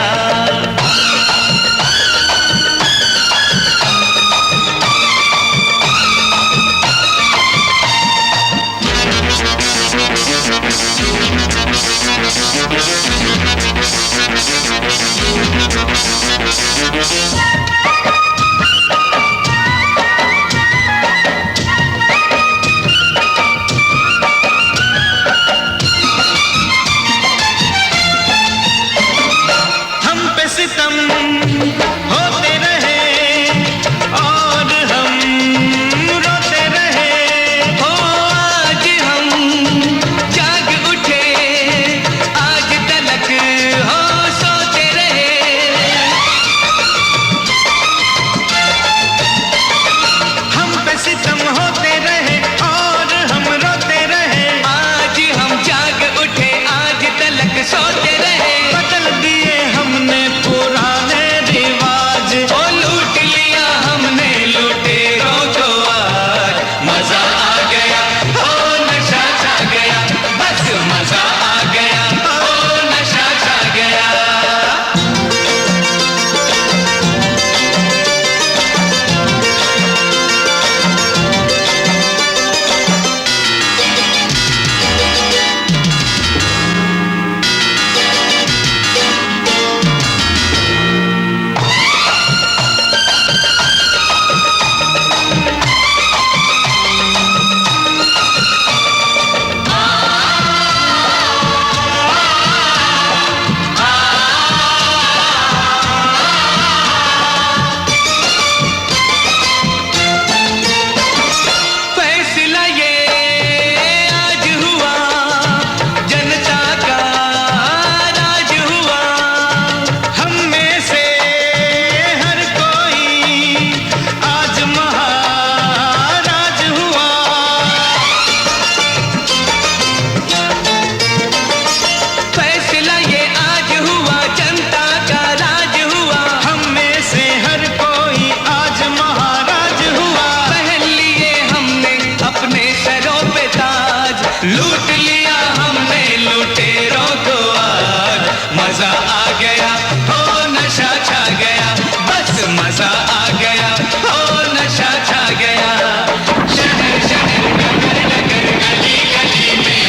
हम पे सितम होते रहे और हम रोते रहे। हो आज हम जाग उठे, आज तलक हो सोते रहे। हम पे सितम होते रहे और हम रोते रहे। आज हम जाग उठे, आज तलक सोते रहे। बदल दिए हमने पुराने रिवाज, ओ लूट लिया हमने लुटेरों को आज, मजा आ गया, ओ नशा छा गया, बस मजा आ गया, ओ नशा छा गया। फैसला ये आज हुआ, जनता का राज हुआ। हम में से हर कोई आज महाराज हुआ। फैसला ये आज हुआ, जनता का राज हुआ। हम में से हर कोई आज महाराज हुआ। पहन लिए हमने अपने सरों पे ताज, लूट लिया हमने लुटेरों को आज, मजा आ गया, ओ नशा छा गया, बस मजा आ गया, ओ नशा छा गया। शहर शहर डगर डगर गली गली में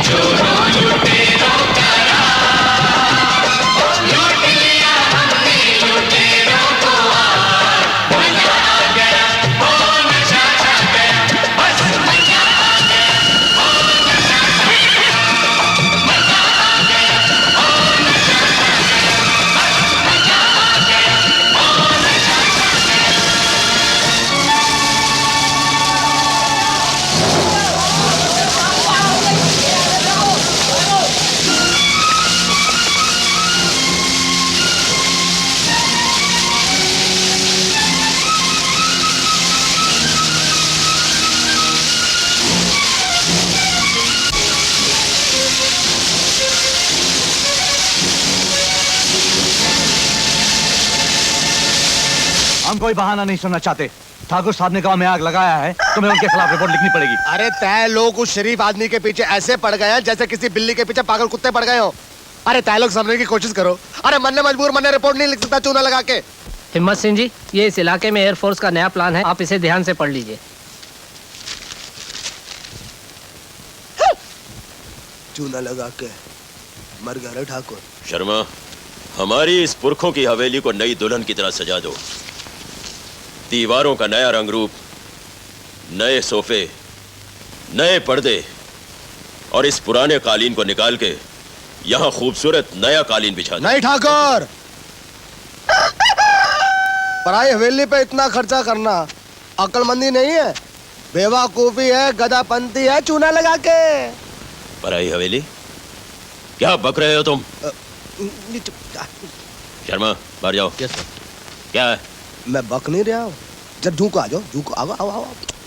चोरों लुटेरों का राज। ओ लूट लिया हमने लुटेरों को आज, मजा आ गया, ओ नशा छा गया, बस मजा आ गया, ओ नशा छा गया, मजा आ गया, ओ नशा छा गया, बस मजा आ गया, ओ नशा हम कोई बहाना नहीं सुनना चाहते। ठाकुर साहब ने गांव में आग लगाया है, तुम्हें उनके खिलाफ रिपोर्ट लिखनी पड़ेगी। अरे तय लोग उस शरीफ आदमी के पीछे ऐसे पड़ गए हैं जैसे किसी बिल्ली के पीछे पागल कुत्ते पड़ गए हो। अरे तय लोग समझने की कोशिश करो। अरे मन्ने मजबूर मन्ने रिपोर्ट नहीं लिख सकता चूना लगा के। हिम्मत सिंह जी, ये इस इलाके में एयरफोर्स का नया प्लान है, आप इसे ध्यान से पढ़ लीजिए। चूना लगा के मर गया रे ठाकुर। शर्मा, हमारी इस पुरखों की हवेली को नई दुल्हन की तरह सजा दो। दीवारों का नया रंग रूप, नए सोफे, नए पर्दे और इस पुराने कालीन को निकाल के यहाँ खूबसूरत नया कालीन बिछा दो। नहीं ठाकुर, पराई हवेली पे इतना खर्चा करना अक्लमंदी नहीं है, बेवकूफी है, गधापंती है। चूना लगा के पराई हवेली? क्या बक रहे हो तुम? शर्मा, बाहर जाओ। क्या है? मैं बक नहीं रहा हूँ। जब झूको आ जाओ, झूको आओ आओ आओ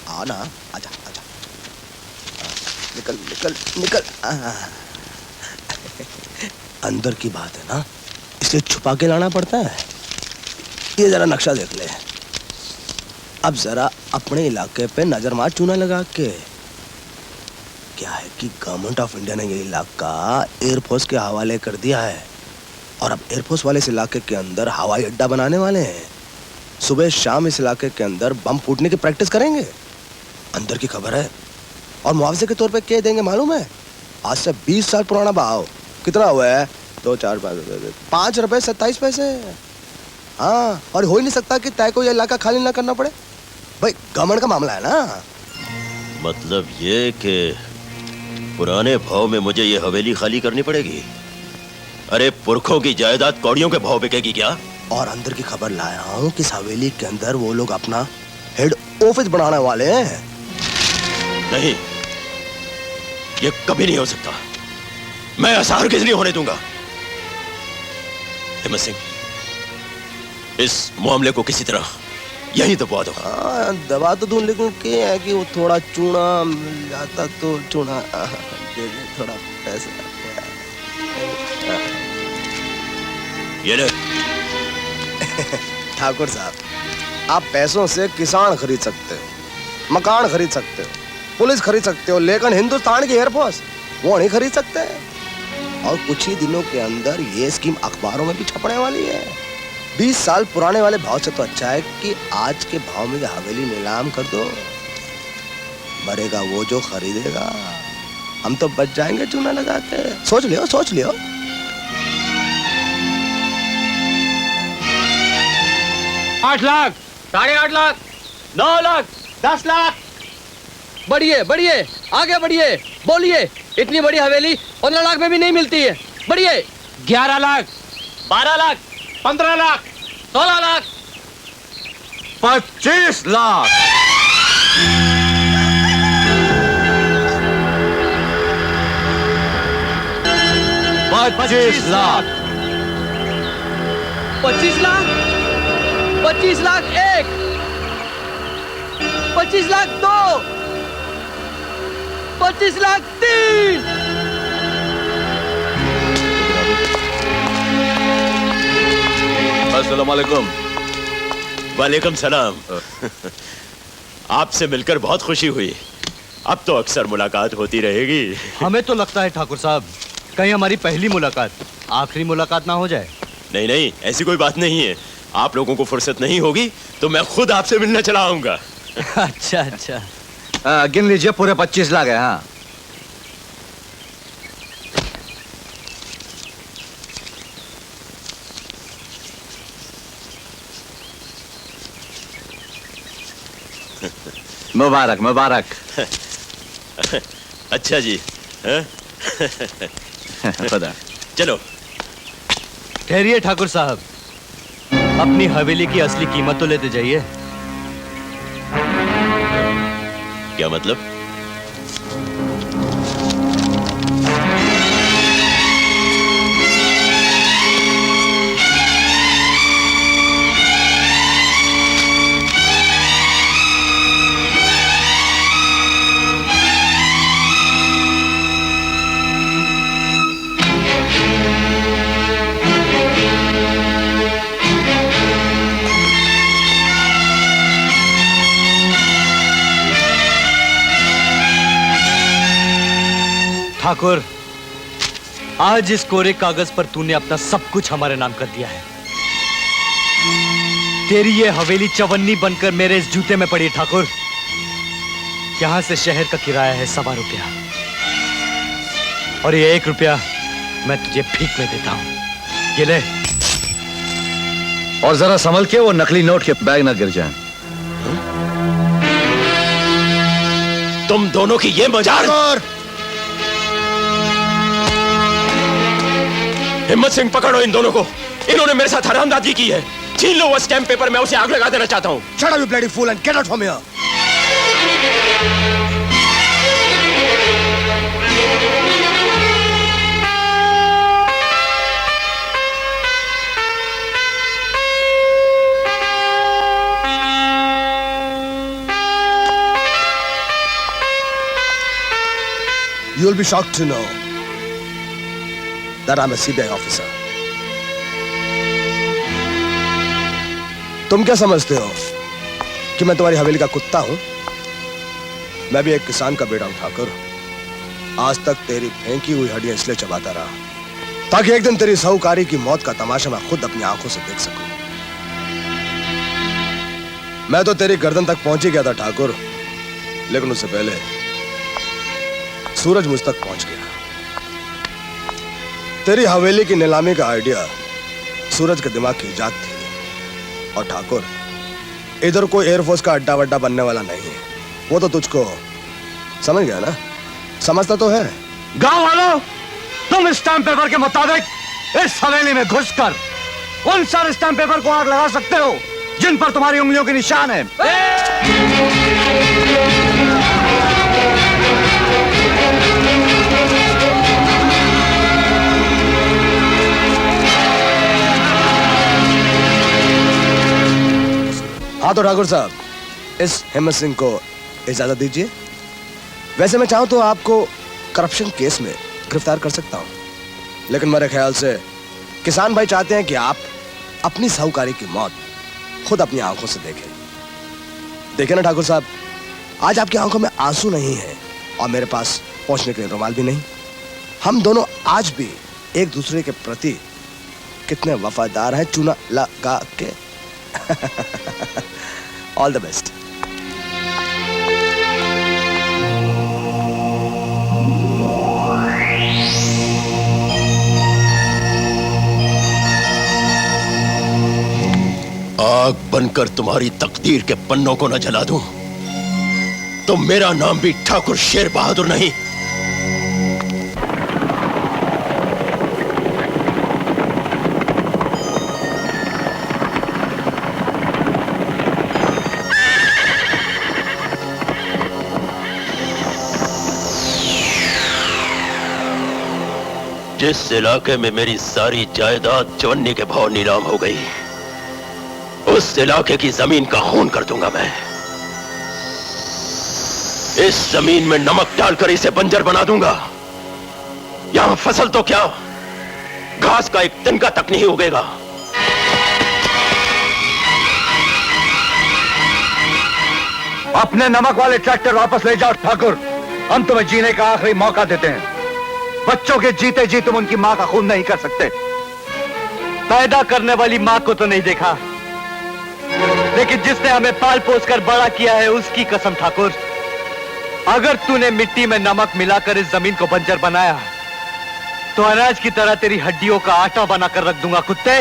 आओ ना, आजा आजा, निकल निकल निकल। अंदर की बात है ना, इसलिए छुपा के लाना पड़ता है। ये जरा नक्शा देख ले। अब जरा अपने इलाके पे नजर मार चूना लगा के। क्या है कि गवर्नमेंट ऑफ इंडिया ने ये इलाका एयरफोर्स के हवाले कर दिया है और अब एयरफोर्स वाले इस इलाके के अंदर हवाई अड्डा बनाने वाले हैं। सुबह शाम इस इलाके के अंदर बम फूटने की प्रैक्टिस करेंगे। अंदर की खबर है। और मुआवजे के तौर पे क्या देंगे मालूम है? आज से 20 साल पुराना भाव। कितना हुआ है? 2 4 5 रुपए 27 पैसे। हाँ, और हो ही नहीं सकता कि तय को ये इलाका खाली ना करना पड़े। भाई गवर्नमेंट का मामला है ना। मतलब ये कि पुराने भाव में मुझे ये हवेली खाली करनी पड़ेगी? अरे पुरखों की जायदाद कौड़ियों के भाव बिकेगी क्या? और अंदर की खबर लाया हूँ कि इस हवेली के अंदर वो लोग अपना हेड ऑफिस बनाने वाले हैं। नहीं, ये कभी नहीं हो सकता। मैं असहार किस लिए होने दूंगा? हिम्मत सिंह, इस मामले को किसी तरह यही दबा दो। हाँ, दबा तो दूं, लेकिन क्या है कि वो थोड़ा चूना मिल जाता तो चूना दे दे, थोड़ा पैसा। ये ले। ठाकुर साहब, आप पैसों से किसान खरीद सकते हो, मकान खरीद सकते हो, पुलिस खरीद सकते हो, लेकिन हिंदुस्तान की एयरफोर्स वो नहीं खरीद सकते। और कुछ ही दिनों के अंदर ये स्कीम अखबारों में भी छपने वाली है। 20 साल पुराने वाले भाव से तो अच्छा है कि आज के भाव में हवेली नीलाम कर दो। मरेगा वो जो खरीदेगा, हम तो बच जाएंगे चूना लगा के। सोच लियो, सोच लियो। 8 लाख, 8.5 लाख, 9 लाख, 10 लाख। बढ़िए बढ़िए, आगे बढ़िए, बोलिए। इतनी बड़ी हवेली 15 लाख में भी नहीं मिलती है। बढ़िए। 11 लाख, 12 लाख, 15 लाख, 16 लाख, 25 लाख। 25 लाख, 25 लाख, 25 लाख 1, 25 लाख 2, 25 लाख 3। अस्सलाम वालेकुम। वालेकुम सलाम। आपसे मिलकर बहुत खुशी हुई। अब तो अक्सर मुलाकात होती रहेगी। हमें तो लगता है ठाकुर साहब, कहीं हमारी पहली मुलाकात आखिरी मुलाकात ना हो जाए। नहीं नहीं, ऐसी कोई बात नहीं है। आप लोगों को फुर्सत नहीं होगी तो मैं खुद आपसे मिलना चला आऊंगा। अच्छा अच्छा। गिन लीजिए, पूरे 25 लाख है। हाँ, मुबारक मुबारक। अच्छा जी। खुदा। चलो। ठहरिए ठाकुर साहब, अपनी हवेली की असली कीमत तो लेते जाइए। क्या मतलब? ठाकुर, आज इस कोरे कागज पर तूने अपना सब कुछ हमारे नाम कर दिया है। तेरी ये हवेली चवन्नी बनकर मेरे इस जूते में पड़ी ठाकुर। यहां से शहर का किराया है 1.25 रुपया, और ये 1 रुपया मैं तुझे भीख में देता हूं। ये ले। और जरा संभल के वो नकली नोट के बैग ना गिर जाएं। तुम दोनों की ये मजाक। हिम्मत सिंह, पकड़ो इन दोनों को। इन्होंने मेरे साथ हरामजादी की है। छीन लो वो स्टैम्प पेपर, मैं उसे आग लगा देना चाहता हूं। Shut up, you bloody fool, and get out from here. You'll be shocked to know that I'm a CBI officer. तुम क्या समझते हो कि मैं तुम्हारी हवेली का कुत्ता हूं? मैं भी एक किसान का बेटा हूं ठाकुर। आज तक तेरी फेंकी हुई हड्डियां इसलिए चबाता रहा ताकि एक दिन तेरी साहूकारी की मौत का तमाशा मैं खुद अपनी आंखों से देख सकूं। मैं तो तेरी गर्दन तक पहुंच ही गया था ठाकुर, लेकिन उससे पहले सूरज मुझ तक पहुंच गया। तेरी हवेली की नीलामी का आइडिया सूरज के दिमाग की इजाद थी। और ठाकुर, इधर कोई एयरफोर्स का अड्डा वड्डा बनने वाला नहीं है। वो तो तुझको समझ गया ना? समझता तो है। गांव वालों, तुम स्टैम्प पेपर के मुताबिक इस हवेली में घुसकर उन सारे स्टैम्प पेपर को आग लगा सकते हो जिन पर तुम्हारी उंगलियों के निशान है। हाँ तो ठाकुर साहब, इस हिम्मत सिंह को इजाजत दीजिए। वैसे मैं चाहूं तो आपको करप्शन केस में गिरफ्तार कर सकता हूं, लेकिन मेरे ख्याल से किसान भाई चाहते हैं कि आप अपनी साहूकारी की मौत खुद अपनी आंखों से देखें। देखें ना ठाकुर साहब, आज आपकी आंखों में आंसू नहीं है और मेरे पास पहुंचने के लिए रुमाल भी नहीं। हम दोनों आज भी एक दूसरे के प्रति कितने वफादार हैं, चूना लगा के। All the best. आग बनकर तुम्हारी तकदीर के पन्नों को न जला दूं तो मेरा नाम भी ठाकुर शेर बहादुर नहीं। जिस इलाके में मेरी सारी जायदाद चवन्नी के भाव नीलाम हो गई, उस इलाके की जमीन का खून कर दूंगा मैं। इस जमीन में नमक डालकर इसे बंजर बना दूंगा। यहां फसल तो क्या, घास का एक तिनका तक नहीं उगेगा। अपने नमक वाले ट्रैक्टर वापस ले जाओ ठाकुर। हम तुम्हें जीने का आखिरी मौका देते हैं। बच्चों के जीते जी तुम उनकी मां का खून नहीं कर सकते। पैदा करने वाली मां को तो नहीं देखा, लेकिन जिसने हमें पाल पोस कर बड़ा किया है उसकी कसम ठाकुर, अगर तूने मिट्टी में नमक मिलाकर इस जमीन को बंजर बनाया तो अनाज की तरह तेरी हड्डियों का आटा बनाकर रख दूंगा कुत्ते।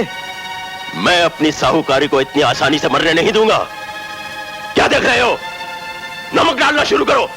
मैं अपनी साहूकारी को इतनी आसानी से मरने नहीं दूंगा। क्या देख रहे हो? नमक डालना शुरू करो।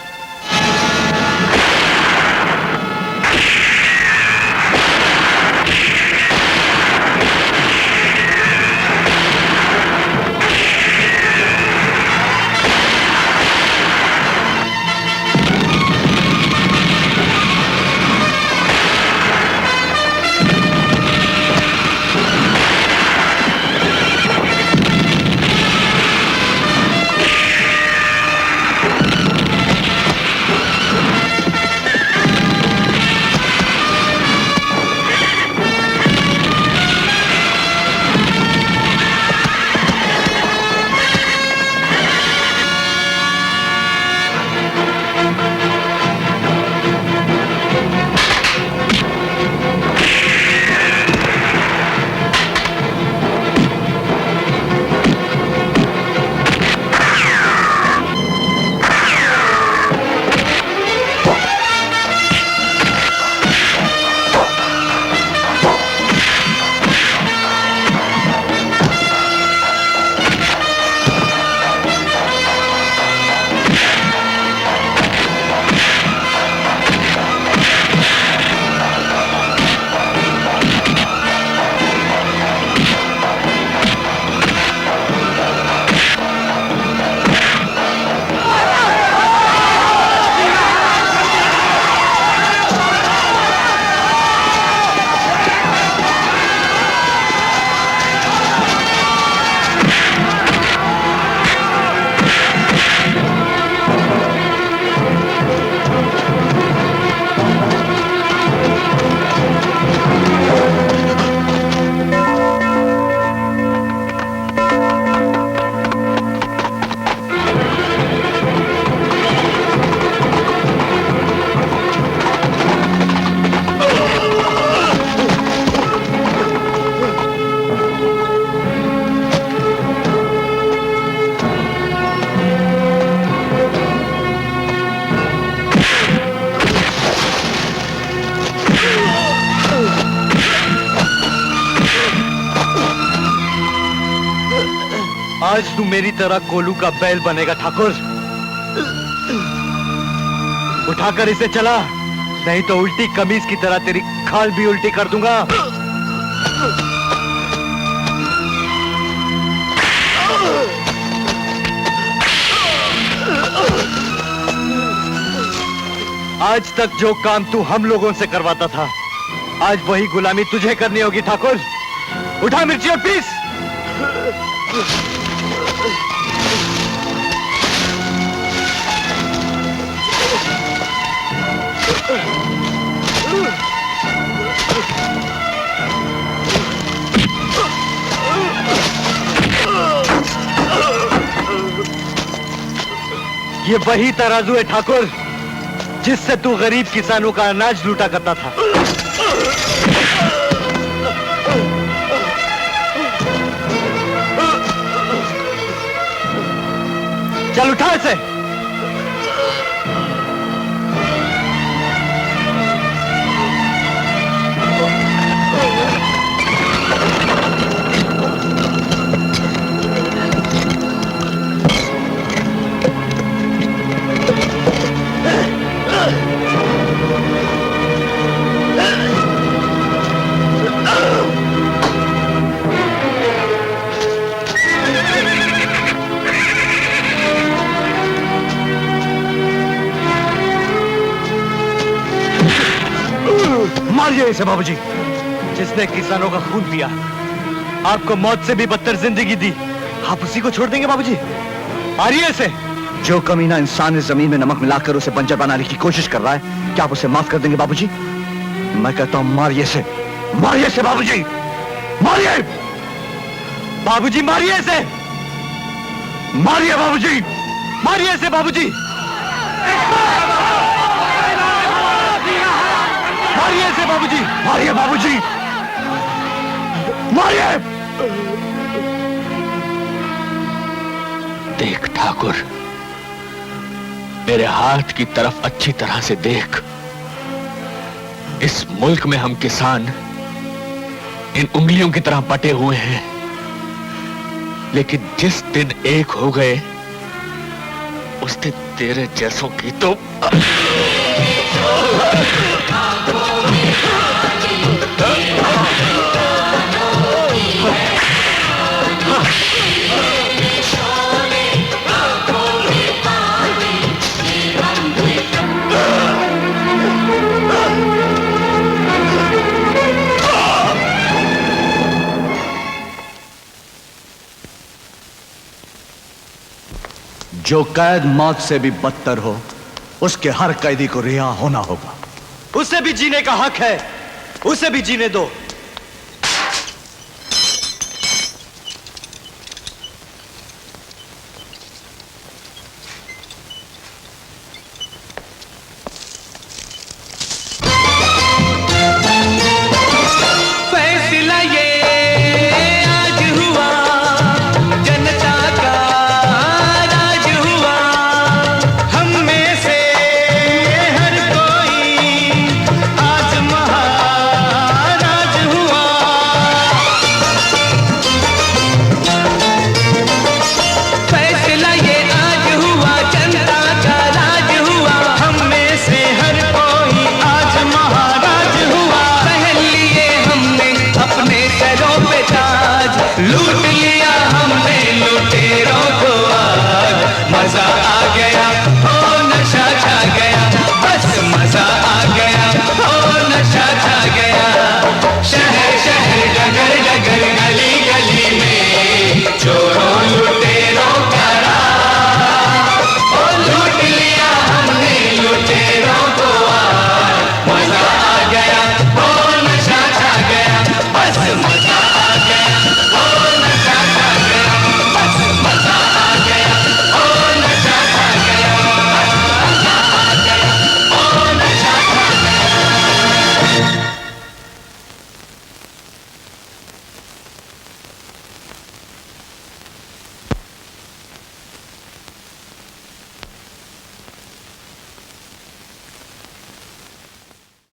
आज तू मेरी तरह कोलू का बैल बनेगा ठाकुर। उठाकर इसे चला, नहीं तो उल्टी कमीज की तरह तेरी खाल भी उल्टी कर दूंगा। आज तक जो काम तू हम लोगों से करवाता था, आज वही गुलामी तुझे करनी होगी ठाकुर। उठा मिर्ची और पीस। ये वही तराजू है ठाकुर, जिससे तू गरीब किसानों का अनाज लूटा करता था। चल उठा इसे। मारिए इसे बाबूजी, जिसने किसानों का खून पिया, आपको मौत से भी बदतर जिंदगी दी, आप उसी को छोड़ देंगे बाबूजी? मारिए इसे। जो कमीना इंसान इस जमीन में नमक मिलाकर उसे बंजर बनाने की कोशिश कर रहा है, क्या आप उसे माफ कर देंगे बाबूजी? मैं कहता हूं मारिए इसे, मारिए इसे बाबूजी, मारिए बाबूजी, मारिए इसे, मारिए बाबूजी, मारिए इसे बाबूजी, मारिए इसे बाबूजी, मारिए बाबूजी, मारिए। देख ठाकुर, मेरे हाथ की तरफ अच्छी तरह से देख। इस मुल्क में हम किसान इन उंगलियों की तरह बटे हुए हैं, लेकिन जिस दिन एक हो गए उस दिन तेरे जैसों की तो जो कैद मौत से भी बदतर हो, उसके हर कैदी को रिहा होना होगा। उसे भी जीने का हक है, उसे भी जीने दो। फैसला ये आज हुआ, जनता का राज हुआ, हम में से हर कोई आज महाराज हुआ। फैसला ये आज हुआ, जनता का राज हुआ, हम में से हर कोई आज महाराज हुआ। पहन लिए हमने अपने सरों पे ताज, लूट लिए